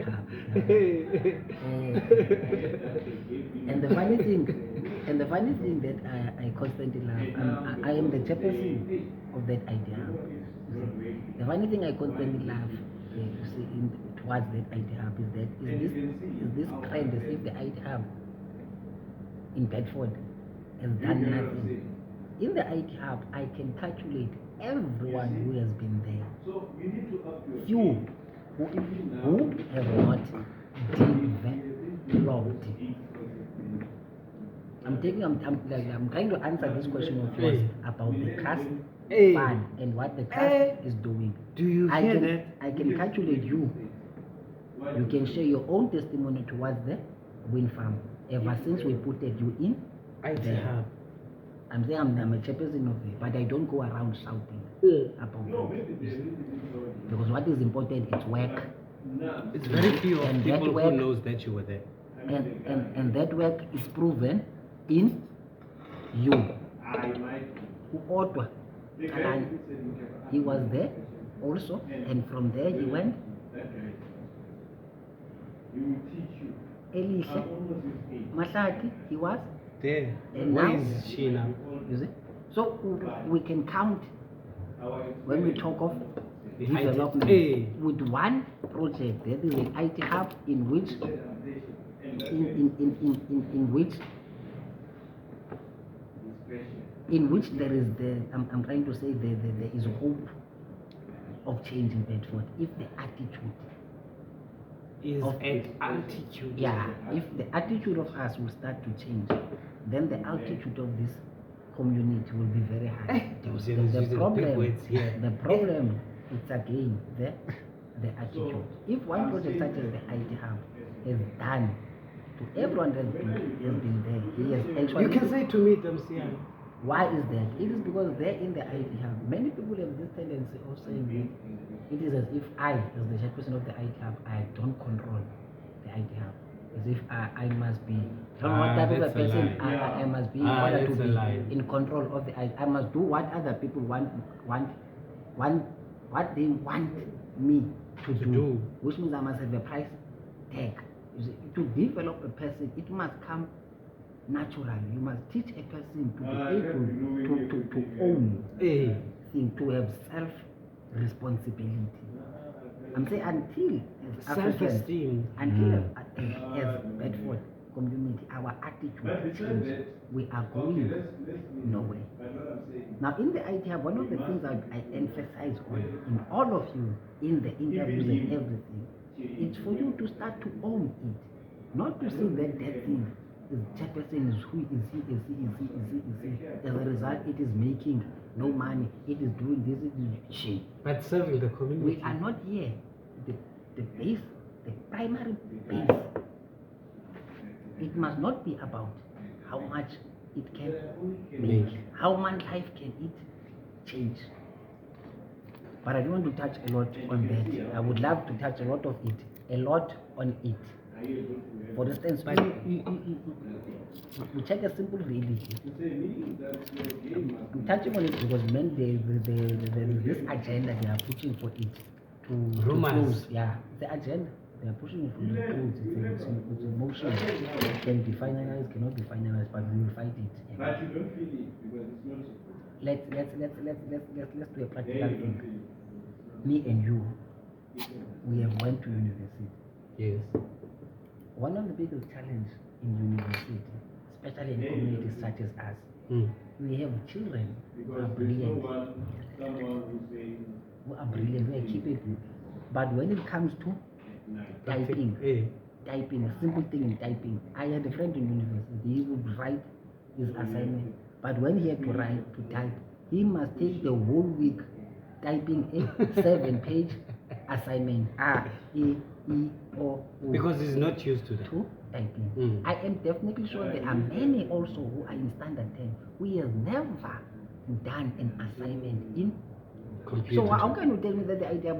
hub. And the funny thing that I constantly laugh, I am the chairperson of that IT hub. The funny thing I constantly laugh, you see, towards that IT hub is that is this trend as if the IT hub in Bedford has done nothing. In the IT hub, I can calculate everyone who has been there. Few who have not developed. I'm trying to answer this question of yours about the trust fund and what the trust is doing. Do you hear that? I can calculate you. You can share your own testimony towards the wind farm. Ever since we put you in, IT hub. I'm saying I'm a chairperson of it, but I don't go around shouting about it. Because what is important is work. It's very few of And people that work- who knows that you were there. And that work is proven in you. Uodwa Kalani, he was there also, and from there he went. Elisha Mahlati, he was. There. And Where now- is she now? You see? So we can count when we talk of The development IT. with one project. That is the IT hub in which in which there is I'm trying to say there is hope of change in Bedford if the attitude Is of at altitude. yeah, if the attitude of us will start to change, then the altitude of this community will be very high. Those The using big problem, words here. the problem is again the attitude. If one project such as the IT hub is done to everyone that has been there, he has actually. You can say to me, Damsian, Why is that? It is because there in the IT hub, many people have this tendency of saying that it is as if I, as the chairperson of the IT hub, I don't control the IT hub. As if I must be, I don't know what type of a that's a person lie. I must be in order to that's a be lie. in control of the IT. I must do what other people want what they want me to do. Which means I must have a price tag. You see, to develop a person, it must come natural. You must teach a person to be able to own things, to have self-responsibility. I'm saying until as Africans, self-esteem. until as Bedford community, our attitude changes, we are going nowhere. Now in the IT hub, one of the things I emphasize on in all of you, in the interviews and everything, it's for you to start to own it. Not to say that thing is chairperson is who is he. As a result, it is making no money, it is doing this, it is shame. But serving the community. We are not here. The base, the primary base, it must not be about how much it can make, how much life can it change. But I don't want to touch a lot on that. I would love to touch a lot on it. For instance, we check a simple reality. I'm touching on it because men, there is this agenda they are pushing for it to Rumors. close. Yeah, the agenda. They are pushing it from the tools. It's emotional. It can be finalized, cannot be finalized, but we will fight it. But you don't feel it because it's not. Let's do a practical thing. Me and you, we have went to university. Yes. One of the biggest challenges in university, especially in communities such as us, we have children who are brilliant, who are capable. But when it comes to typing, typing, a simple thing in typing, I had a friend in university, he would write his assignment, but when he had to type, he must take the whole week typing a 7-page assignment. E, O, U. Because he's not used to that. To typing. I am definitely sure there are many also who are in standard 10 who have never done an assignment in computer. So how can you tell me that the idea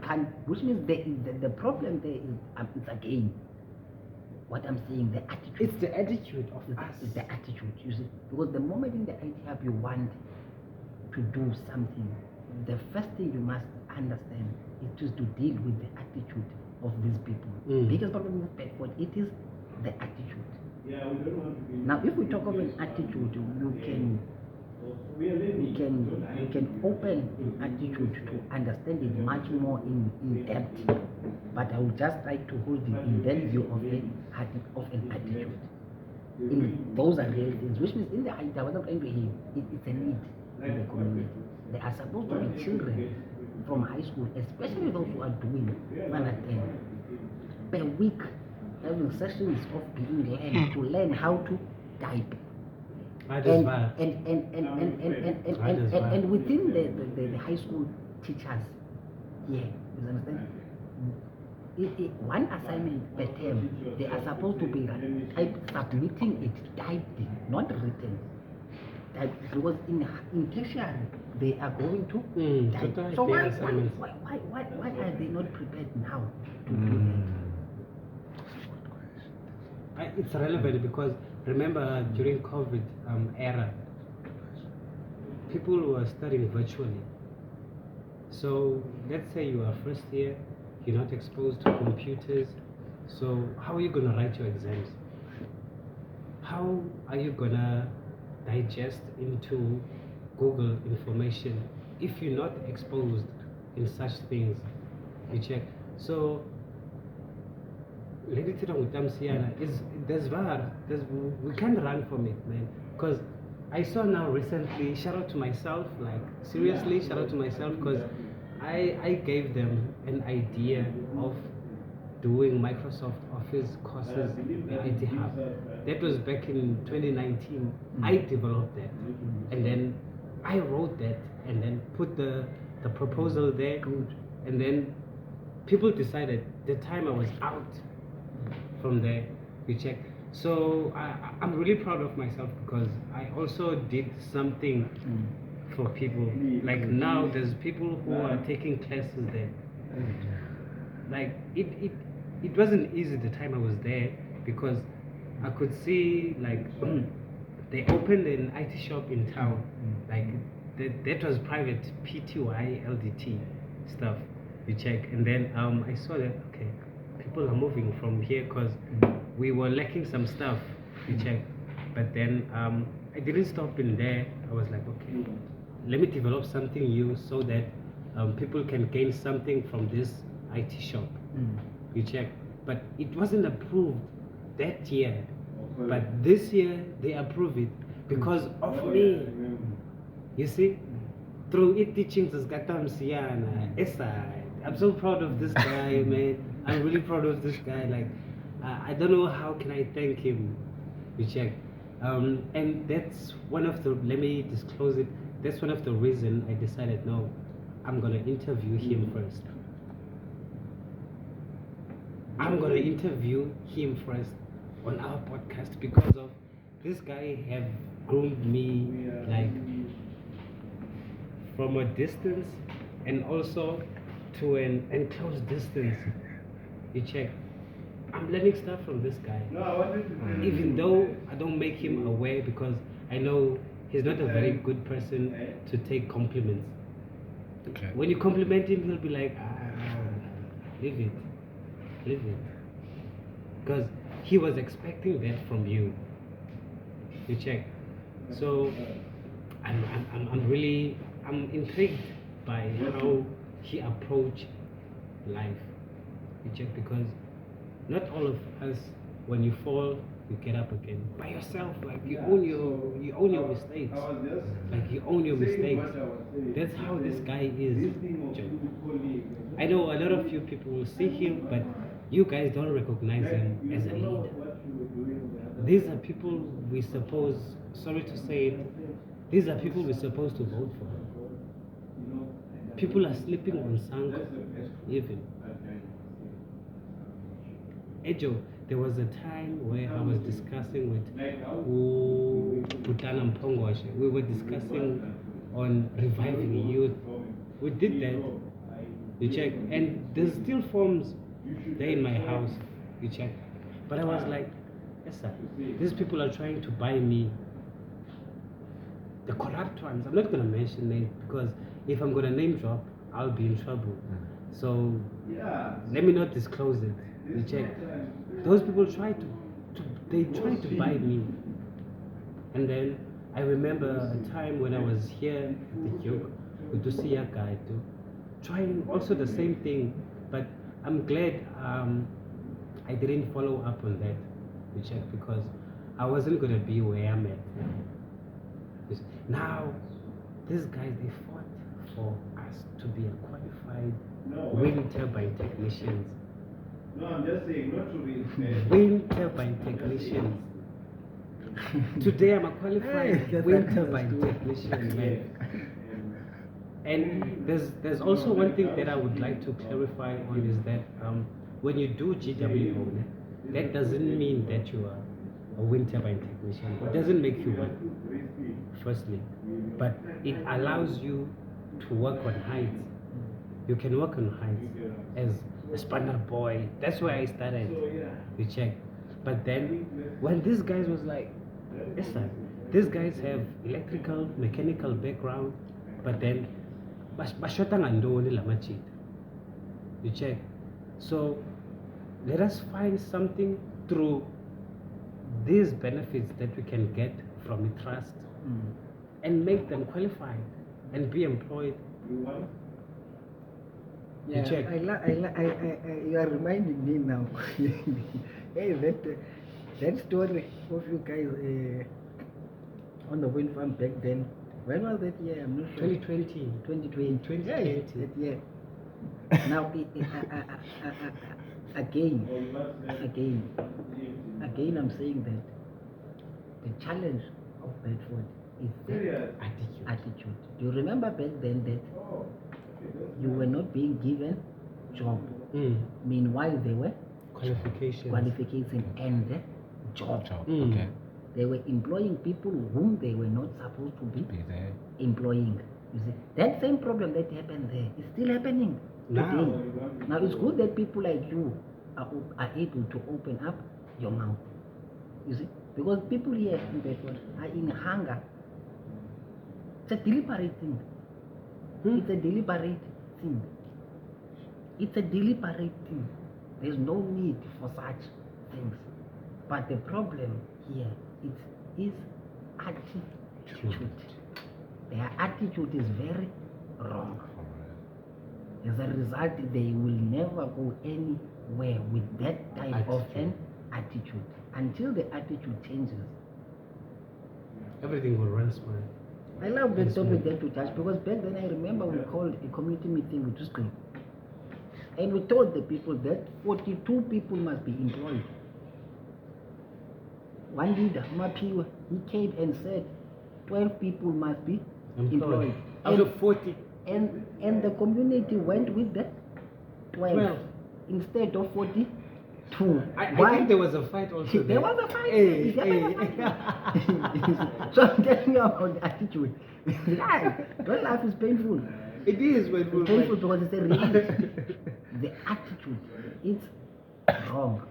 can't, which means the problem there is it's again what I'm saying, the attitude. It's the attitude of us. It's the attitude, you see. Because the moment in the IT hub you want to do something, the first thing you must understand is just to deal with the attitude of these people. Biggest problem with Bedford, it is the attitude. Yeah, we don't want to be. Now, if we talk of an attitude, you can open an attitude to understand it much more in depth. But I would just like to hold it in that view of an attitude. Those are real things, which means in the idea, what I'm trying to hear, it's a need in the community. There are supposed to be children from high school, especially those who are doing standard 10, per week, having sessions of being learned to learn how to type. And within the high school teachers, you understand? One assignment per term, they are supposed to be submitting it typed, not written. Because in tertiary they are going to type. So why are they not prepared now to do that? It's relevant because remember during COVID era, people were studying virtually. So let's say you are first year, you're not exposed to computers. So how are you gonna write your exams? How are you gonna digest into Google information if you're not exposed in such things? You check. So we can't run from it, man. Because I saw now recently, shout out to myself, like seriously, shout out to myself, because I gave them an idea of doing Microsoft Office courses at IT Hub. That was back in 2019. I developed that, and then I wrote that, and then put the proposal there, and then people decided. The time I was out from there, we checked. So I'm really proud of myself because I also did something for people. Like now, there's people who are taking classes there. Like it wasn't easy the time I was there because I could see like they opened an IT shop in town. Like that was private PTY LDT stuff. We check, and then I saw that okay, people are moving from here because we were lacking some stuff. We check, but then I didn't stop in there. I was like, okay, let me develop something new so that people can gain something from this IT shop. We check, but it wasn't approved that year. But this year they approve it because of me. You see, through it teachings is Gatam Siana, I'm so proud of this guy, man. I'm really proud of this guy. Like, I don't know how can I thank him. You check, and that's one of the. Let me disclose it. That's one of the reason I decided no, I'm gonna interview him first. I'm gonna interview him first on our podcast because of this guy have groomed me like from a distance and also to an enclosed distance. You check. I'm learning stuff from this guy. Even though I don't make him aware because I know he's not a very good person to take compliments. Okay. When you compliment him, he'll be like, leave it. live it. Because he was expecting that from you. You check. So I'm intrigued by how he approached life. You check, because not all of us, when you fall, you get up again by yourself. Like you own your mistakes. Like you own your mistakes. That's how this guy is. Joe. I know a lot of you people will see him, but you guys don't recognize him as a leader. These are people we suppose, sorry to say it, these are people we're supposed to vote for. People are sleeping on Sanko, even. Ejo, there was a time where I was discussing with Butana Mpongoshe. We were discussing on reviving youth. We did that. You check, and there's still forms there in my house. You check, but I was like, yes sir, these people are trying to buy me. The corrupt ones. I'm not gonna mention names because if I'm gonna name drop, I'll be in trouble. So let me not disclose it. You check. Those people try to buy me. And then I remember a time when I was here at the Joke with Dusia guy too, trying also the same thing. But I'm glad I didn't follow up on that. You check, because I wasn't gonna be where I'm at now. Now, these guys, they fought for us to be a qualified wind turbine technicians. No, I'm just saying, not to be Wind turbine technicians. Today I'm a qualified wind turbine technician, man. And there's also one thing that I would like to clarify on is that when you do GWO, that doesn't mean that you are a wind turbine technician. It doesn't make you one, firstly, but it allows you to work on heights. You can work on heights as a spanner boy. That's where I started. You check. But then when these guys was like, listen, these guys have electrical, mechanical background, but then bashota ngandoni lamachita. You check. So let us find something through these benefits that we can get from the trust and make them qualified and be employed. Yeah, You check. you are reminding me now. Hey, that story of you guys on the wind farm back then. When was that year? I'm not sure. 2020. 2020. Yeah, 2020. that year. Now, again, I'm saying that the challenge of Bedford is the attitude. Do you remember back then that you were not being given job? Meanwhile, they were qualifications and the job. Okay. They were employing people whom they were not supposed to be there. employing. You see, that same problem that happened there is still happening today. Now it's good that people like you are able to open up your mouth. You see, because people here in Bedford are in hunger. It's a deliberate thing. It's a deliberate thing. It's a deliberate thing. There's no need for such things. But the problem here is attitude. Their attitude is very wrong. As a result, they will never go anywhere with that type of an attitude. Until the attitude changes. Everything will run smart. I love that topic that we touched because back then I remember we called a community meeting with school. And we told the people that 42 people must be employed. One leader, Mapiwa, he came and said 12 people must be employed. Out of 40. And the community went with the 12 instead of 42. I think there was a fight also. There was a fight. Hey. So I'm telling you about the attitude. Don't laugh, is painful. It is painful. It's painful because it's a reality. The attitude is wrong.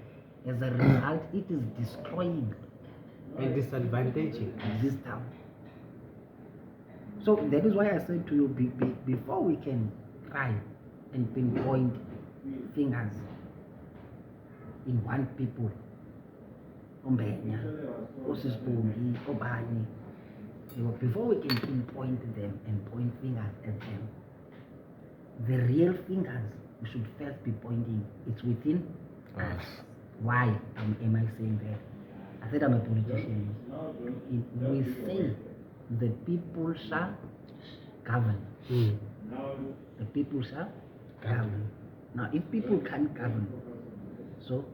As a result, it is destroying and disadvantaging this town. So that is why I said to you, before we can try and pinpoint fingers, in one people. Umbenya, Osisbungi, Obani. Before we can pinpoint them and point fingers at them, the real fingers we should first be pointing. It's within us. Why am I saying that? I said I'm a politician. We say the people shall govern. The people shall govern. Now, if people can't govern, so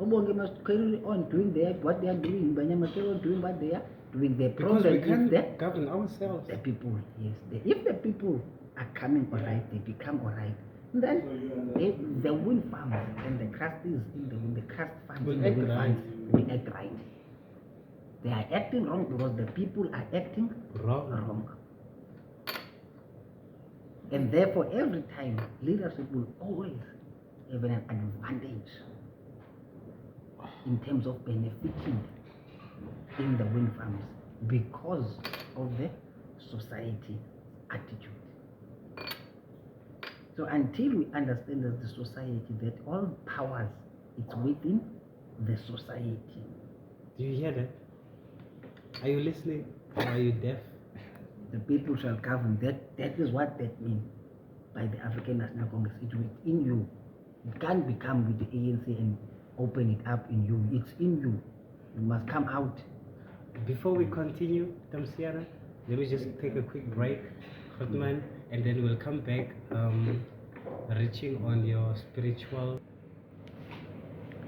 Obonge must carry on doing what they are doing. Banya must carry on doing what they are doing. The Because we problem is can't govern ourselves. the people, yes. If the people are coming alright, they become alright. Then the wind farms and the crusties in the crust farms will in the act wind right. farms will act right. They are acting wrong because the people are acting wrong. And therefore, every time, leadership will always have an advantage in terms of benefiting in the wind farms because of the society attitude. So until we understand as the society that all powers it's within the society. Do you hear that? Are you listening? Or are you deaf? The people shall govern. That is what that means by the African National Congress. It's within you. It can't become with the ANC and open it up in you. It's in you. You must come out. Before we continue, Tamsiana, let me just take a quick break, Hotman, and then we'll come back reaching on your spiritual.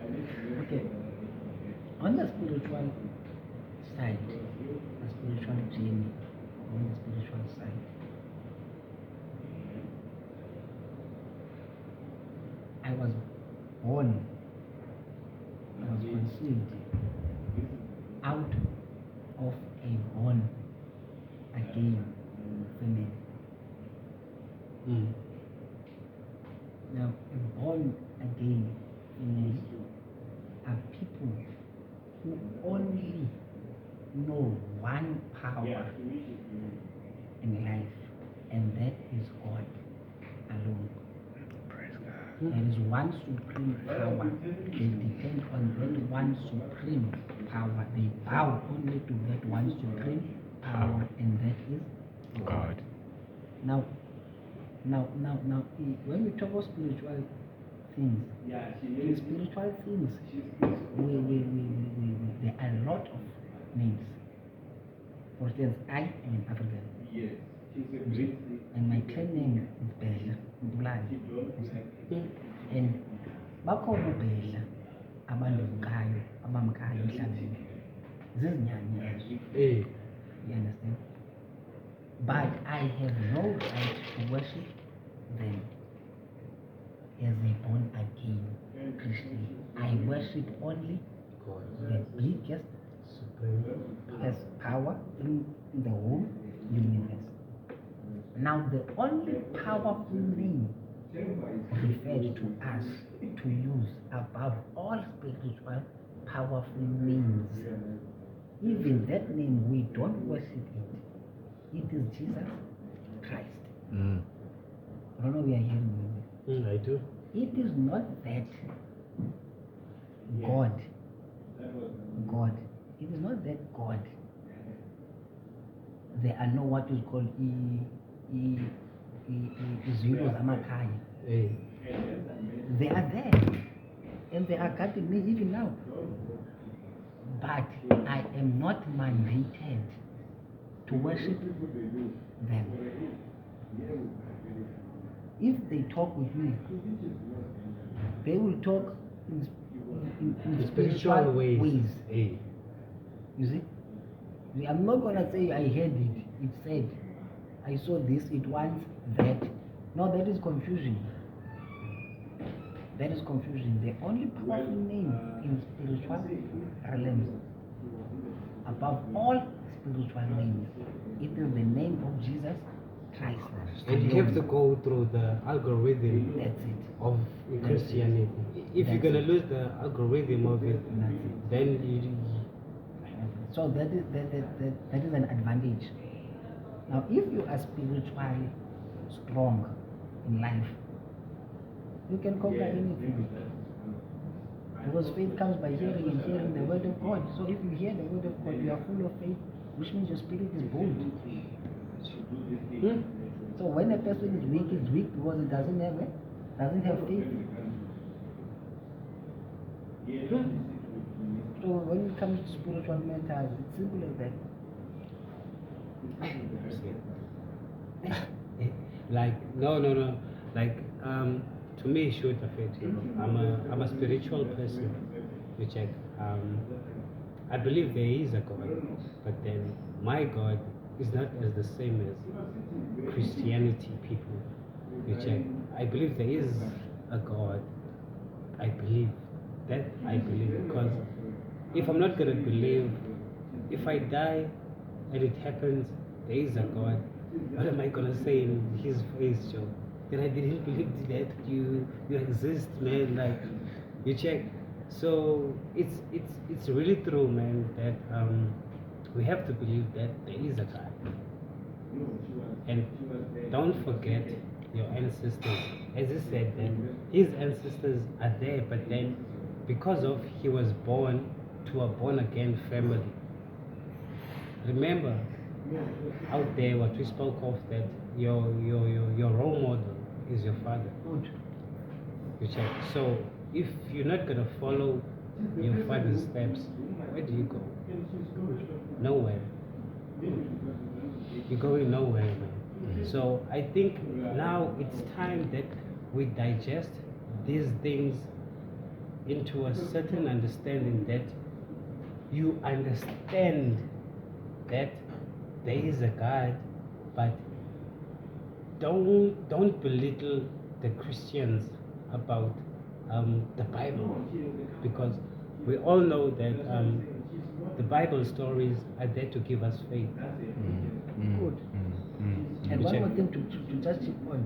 Okay. On the spiritual side, the spiritual journey, on the spiritual side, I was born, I was conceived out of a born again family. Now, a born again family are people who only know one power in life, and that is God alone. There is one supreme power. They depend on that one supreme power. They bow only to that one supreme power, and that is God. Now, when we talk about spiritual things, in spiritual things, there are a lot of names. For instance, I am an African. And my clan name is Bella, Mbulani. And bakhona uBella abandukayo abamkhayo emhlabeni. Zizinyanya lezo. You understand? But I have no right to worship them as a born again Christian. I worship only the biggest supreme power in the whole universe. Now, the only powerful name referred to us to use above all spiritual powerful names, even that name we don't worship it. It is Jesus Christ. I don't know if you are hearing me. I do. It is not that God. It is not that God. There are no what is called Zulu Zamakai. They are there. And they are guarding me even now. But I am not mandated to worship them. If they talk with me, they will talk in spiritual ways. You see? I'm not going to say I heard it. It said, I saw this, it wants that. No, that is confusion. That is confusion. The only powerful name in spiritual realms, above all spiritual names, it is the name of Jesus Christ. And you have to go through the algorithm of Christianity. If you're going to lose the algorithm of it, then you... So that is an advantage. Now, if you are spiritually strong in life, you can conquer anything. Because faith comes by hearing and hearing the word of God. So if you hear the word of God, you are full of faith, which means your spirit is bold. So when a person is weak because it doesn't have faith. So when it comes to spiritual matters, it's simple as that. Like no. Like to me, shoot of it. You know, I'm a spiritual person. You check. I believe there is a God, but then my God is not as the same as Christianity people. You check. I believe there is a God. I believe because if I'm not gonna believe, if I die and it happens, there is a God. What am I gonna say in his face, Joe? Then I didn't believe that you exist, man. Like you check. So it's really true, man. That we have to believe that there is a God. And don't forget your ancestors. As he said, then his ancestors are there, but then because of he was born to a born again family. Remember out there what we spoke of, that your role model is your father. Good. You check. So if you're not gonna follow your father's steps, where do you go? Nowhere. You're going nowhere, man. So I think now it's time that we digest these things into a certain understanding, that you understand that there is a God, but don't belittle the Christians about the Bible, because we all know that the Bible stories are there to give us faith. Good. And one more thing to just chip on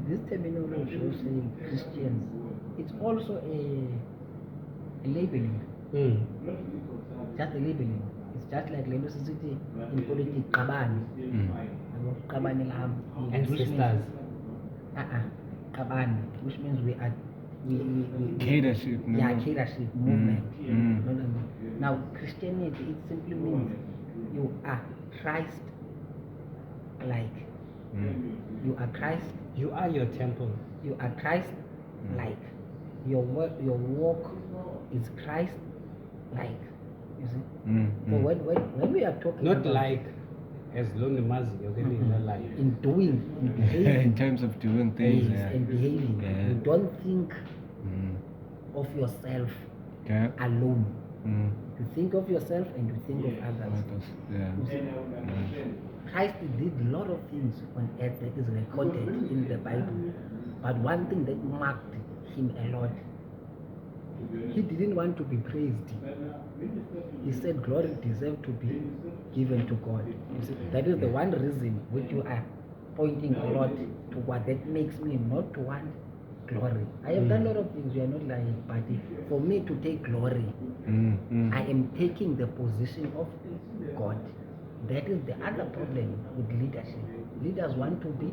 this terminology of saying Christians, it's also a labeling. Just a labeling. It's just like Lendo City in politics, Kabani. Kabani Lam. Ancestors. Kabani, which means we Leadership. leadership movement. Now Christianity, it simply means you are Christ like. You are Christ. You are your temple. You are Christ like. Your walk is Christ like. You see? So when we are talking Not about like as long as you're getting the life. in doing, in behaving, In terms of doing things, yes, and behaving, Yeah. you don't think of yourself alone. You think of yourself and you think of others. Yeah. You see? Christ did a lot of things on earth that is recorded in the Bible, but one thing that marked him a lot, he didn't want to be praised. He said glory deserved to be given to God. You see, that is the one reason which you are pointing a lot to what that makes me not to want glory. I have done a lot of things, you are not lying, but for me to take glory, I am taking the position of God. That is the other problem with leadership. Leaders want to be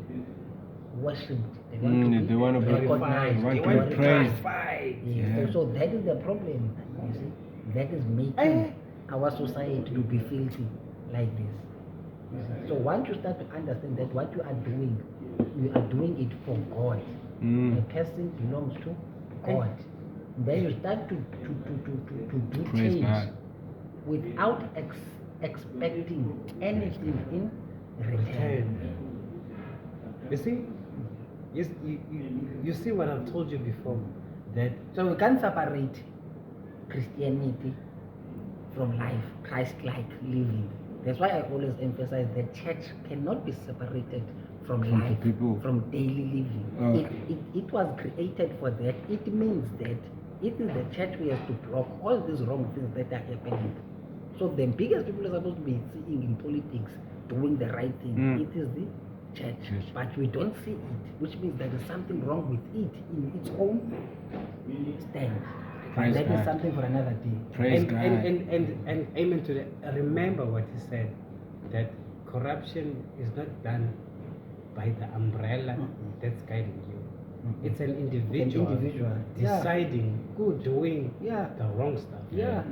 worshipped. They want to be recognized. They want to be praised. Yes. Yeah. So that is the problem. You see, that is making our society to be filthy like this. You see? So once you start to understand that what you are doing it for God. A person belongs to God. Then you start to do Praise change God. without expecting anything in return. You see, you see what I've told you before, that So we can't separate Christianity from life, Christ-like living. That's why I always emphasize that church cannot be separated from life, people. from daily living. Okay. It was created for that. It means that it is the church who has to block all these wrong things that are happening. So the biggest people are supposed to be seeing in politics doing the right thing. It is the church. Yes. But we don't see it, which means there is something wrong with it in its own stand. Praise But that is God. something for another day. Praise and, God. and amen to that. Remember what he said, that corruption is not done by the umbrella that's guiding you. It's an individual, individual. Yeah. deciding, Good. doing Yeah. the wrong stuff. Yeah.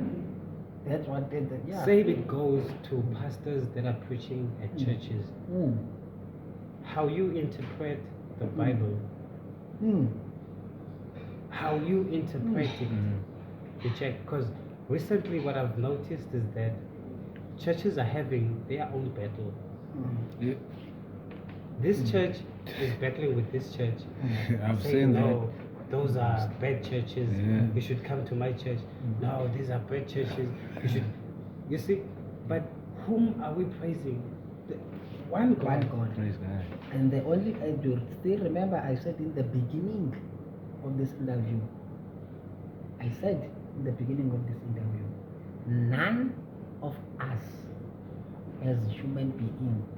That's what yeah. Same it goes to pastors that are preaching at churches. Mm. How you interpret the Bible, Mm. how you interpret it, you check. Because recently what I've noticed is that churches are having their own battle. Yeah. This church is battling with this church. I've saying, seen that. no, those are bad churches. Yeah. You should come to my church. No, these are bad churches. You should. You see, but whom are we praising? The one God. One God. Praise God. And the only, I do still remember I said in the beginning of this interview, I said in the beginning of this interview, none of us as human beings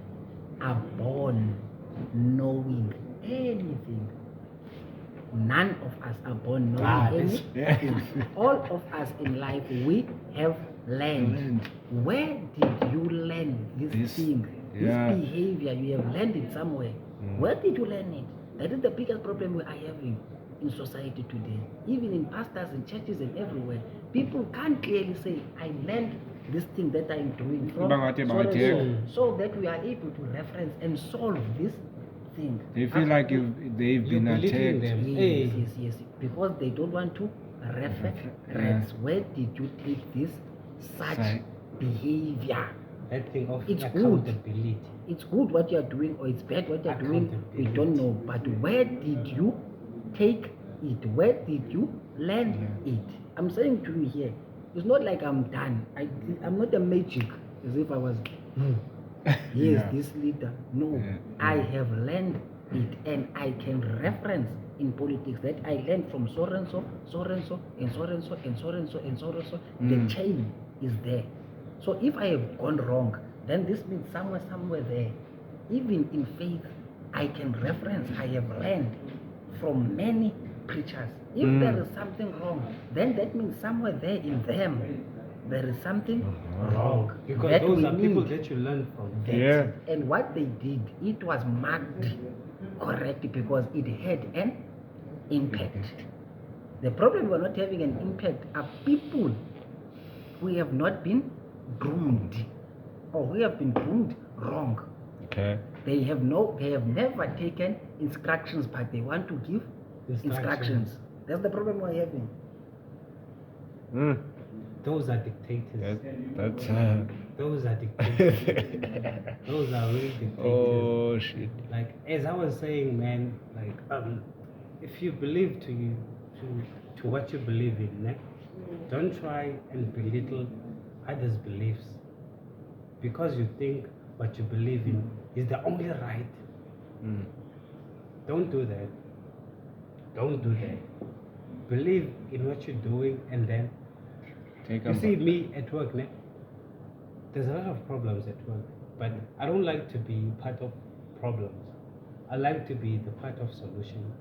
are born knowing anything. None of us are born knowing anything. All of us in life, we have learned. Where did you learn this thing? Yeah. This behavior, you have learned it somewhere. Where did you learn it? That is the biggest problem we are having in society today. Even in pastors and churches and everywhere, people can't clearly say, I learned this thing that I'm doing from so that we are able to reference and solve this thing. They feel like they've been belittling attacked. them. Yes, because they don't want to reference. Where did you take this such Right. behavior? That thing of It's accountability. It's good what you are doing or it's bad what you are doing, we don't know. But where did you take it? Where did you learn it? I'm saying to you here, it's not like I'm done. I'm not a magic, as if I was, this leader. No, I have learned it and I can reference in politics that I learned from so and so, so and so, and so and so, and so and so, and so and so. The chain is there. So if I have gone wrong, then this means somewhere there. Even in faith, I can reference, I have learned from many preachers. If there is something wrong, then that means somewhere there in them, there is something wrong. Because that those we are people need. that you learn from. That's Yeah. it. And what they did, it was marked correct because it had an impact. The problem we're not having an impact are people who have not been groomed or who have been groomed wrong. Okay. They have never taken instructions, but they want to give instructions. That's the problem we're having. Those are dictators. That's Those are dictators. Those are really dictators. oh shit. Like as I was saying, man, like if you believe to what you believe in, né? Don't try and belittle others' beliefs because you think what you believe in is the only right. Don't do that. Don't do that. Believe in what you're doing and then you see me at work, né? There's a lot of problems at work, but I don't like to be part of problems. I like to be the part of solution.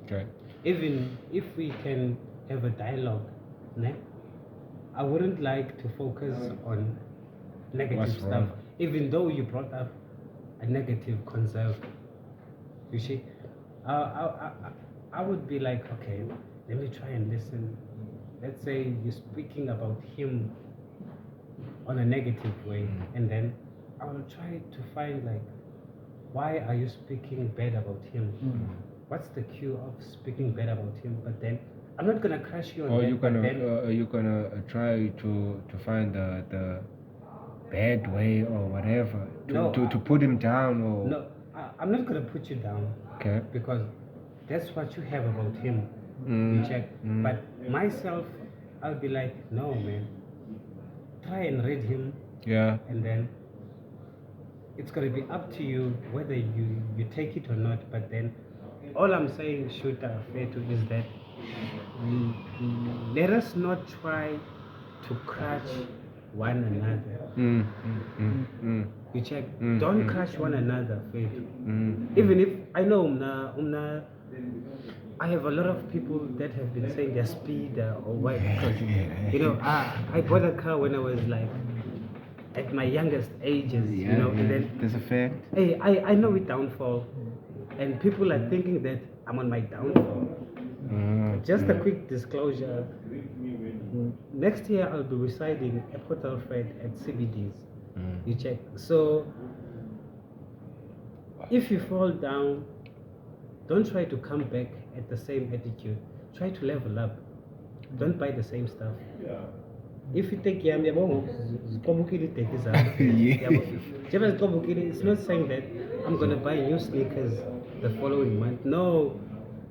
Okay. Even if we can have a dialogue, né? I wouldn't like to focus on negative What's stuff, wrong? even though you brought up a negative conserve. You see, I would be like, okay, let me try and listen. Let's say you're speaking about him on a negative way, and then I will try to find like, why are you speaking bad about him? What's the cue of speaking bad about him? But then I'm not gonna crush you on Or that. you're gonna try to find the bad way or whatever to put him down or No, I'm not gonna put you down. Okay. Because that's what you have about him. You check. But myself, I'll be like, no, man. Try and read him, Yeah. and then it's gonna be up to you whether you take it or not. But then, all I'm saying, should fair to is that let us not try to crush one another. You check. Don't crush one another, fair to. Even if I know I have a lot of people that have been saying they're speed or what. Because, I bought a car when I was like at my youngest ages, Yeah, you know, yeah, and then that's a fact. hey, I know it downfall, and people are thinking that I'm on my downfall. Just a quick disclosure. Next year I'll be residing at Port Alfred at CBDs. You check. So if you fall down, don't try to come back at the same attitude. Try to level up. Don't buy the same stuff. If you take yam, it's not saying that I'm gonna buy new sneakers the following month. No,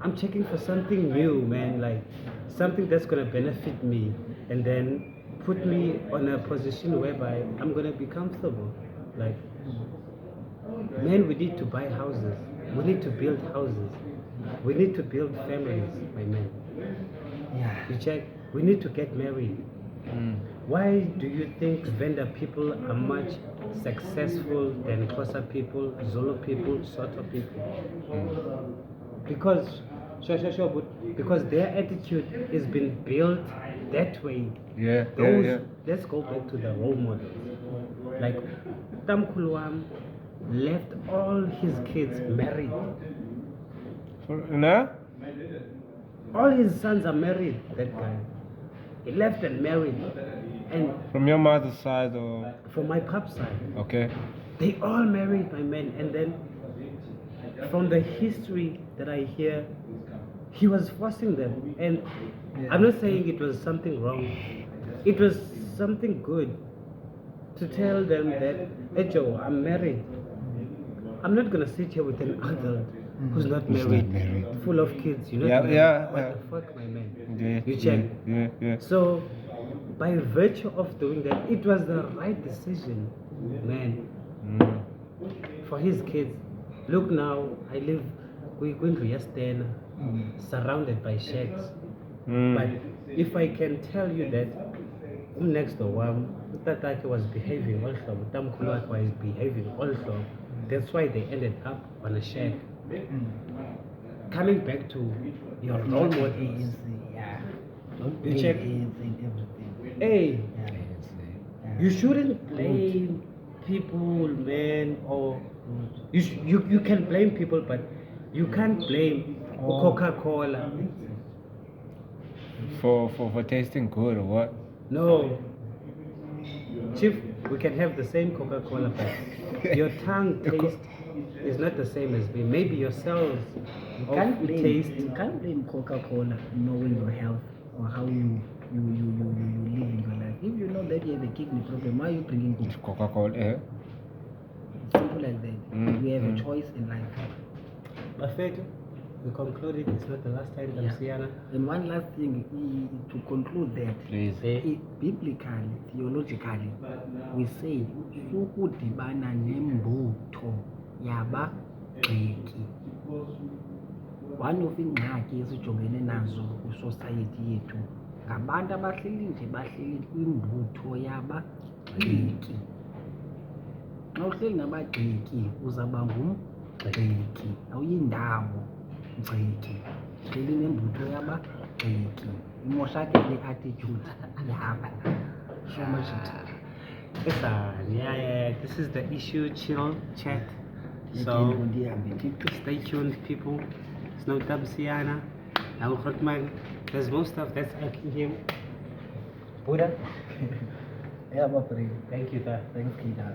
I'm checking for something new, man. Like something that's gonna benefit me, and then put me on a position whereby I'm gonna be comfortable. Like, man, we need to buy houses. We need to build houses. We need to build families, my man. Yeah. You check. We need to get married. Why do you think Venda people are much successful than Xhosa people, Zulu people, Soto people? Because, sure, but because their attitude has been built that way. Yeah, Those, yeah. let's go back to the role models. Like Tamkulwam left all his kids married. No? All his sons are married. That guy, he left and married, and From your mother's side, or from my pop side, okay? they all married, my man. And then from the history that I hear, he was forcing them. And I'm not saying it was something wrong. It was something good to tell them that, hey Joe, I'm married. I'm not gonna sit here with an adult who's not Who's married, not married. full of kids. You're not Yeah, married. yeah, What yeah. the fuck, my man? Yeah, You check. Yeah. So, by virtue of doing that, it was the right decision, man, for his kids. Look now, I live, we're going to Yastena, surrounded by shacks. But if I can tell you that next door, Tatake was behaving also, Tamkulak was behaving also, that's why they ended up on a shack. Coming back to your role Not models. ANC, yeah. Don't You blame check. ANC and everything. Hey, Yeah. you shouldn't blame people, man, or you can blame people, but you can't blame Coca-Cola. For tasting good or what? No, Chief, we can have the same Coca-Cola, but your tongue taste is not the same as me. Maybe your cells You can't blame, taste. you can't blame Coca-Cola knowing your health or how you live in your life. If you know that you have a kidney problem, why are you drinking Coca? Coca-Cola, eh? Simple like that. You have a choice in life. Perfect. We concluded it's not the last time that Siana. And one last thing, to conclude that, Please. biblically, theologically, we say, sukudibana nembutho yabagxeki. One of ingxaki esijongene nazo kwisociety yethu ngabantu abahleli nje bahleli kwimbutho yabagxeki. Xa uhleli nabagxeki uzaba ngumgxeki, awuyindawo mgxeki. Uhleli nembutho yabagxeki, imoshakele i-attitude yaba. So much Yeah. This is the issue chill chat. So stay tuned, people. It's no Siana. Now, Hotman, there's more stuff that's aching him. Buddha, Yeah, my friend. thank you, sir. Thanks, Kita.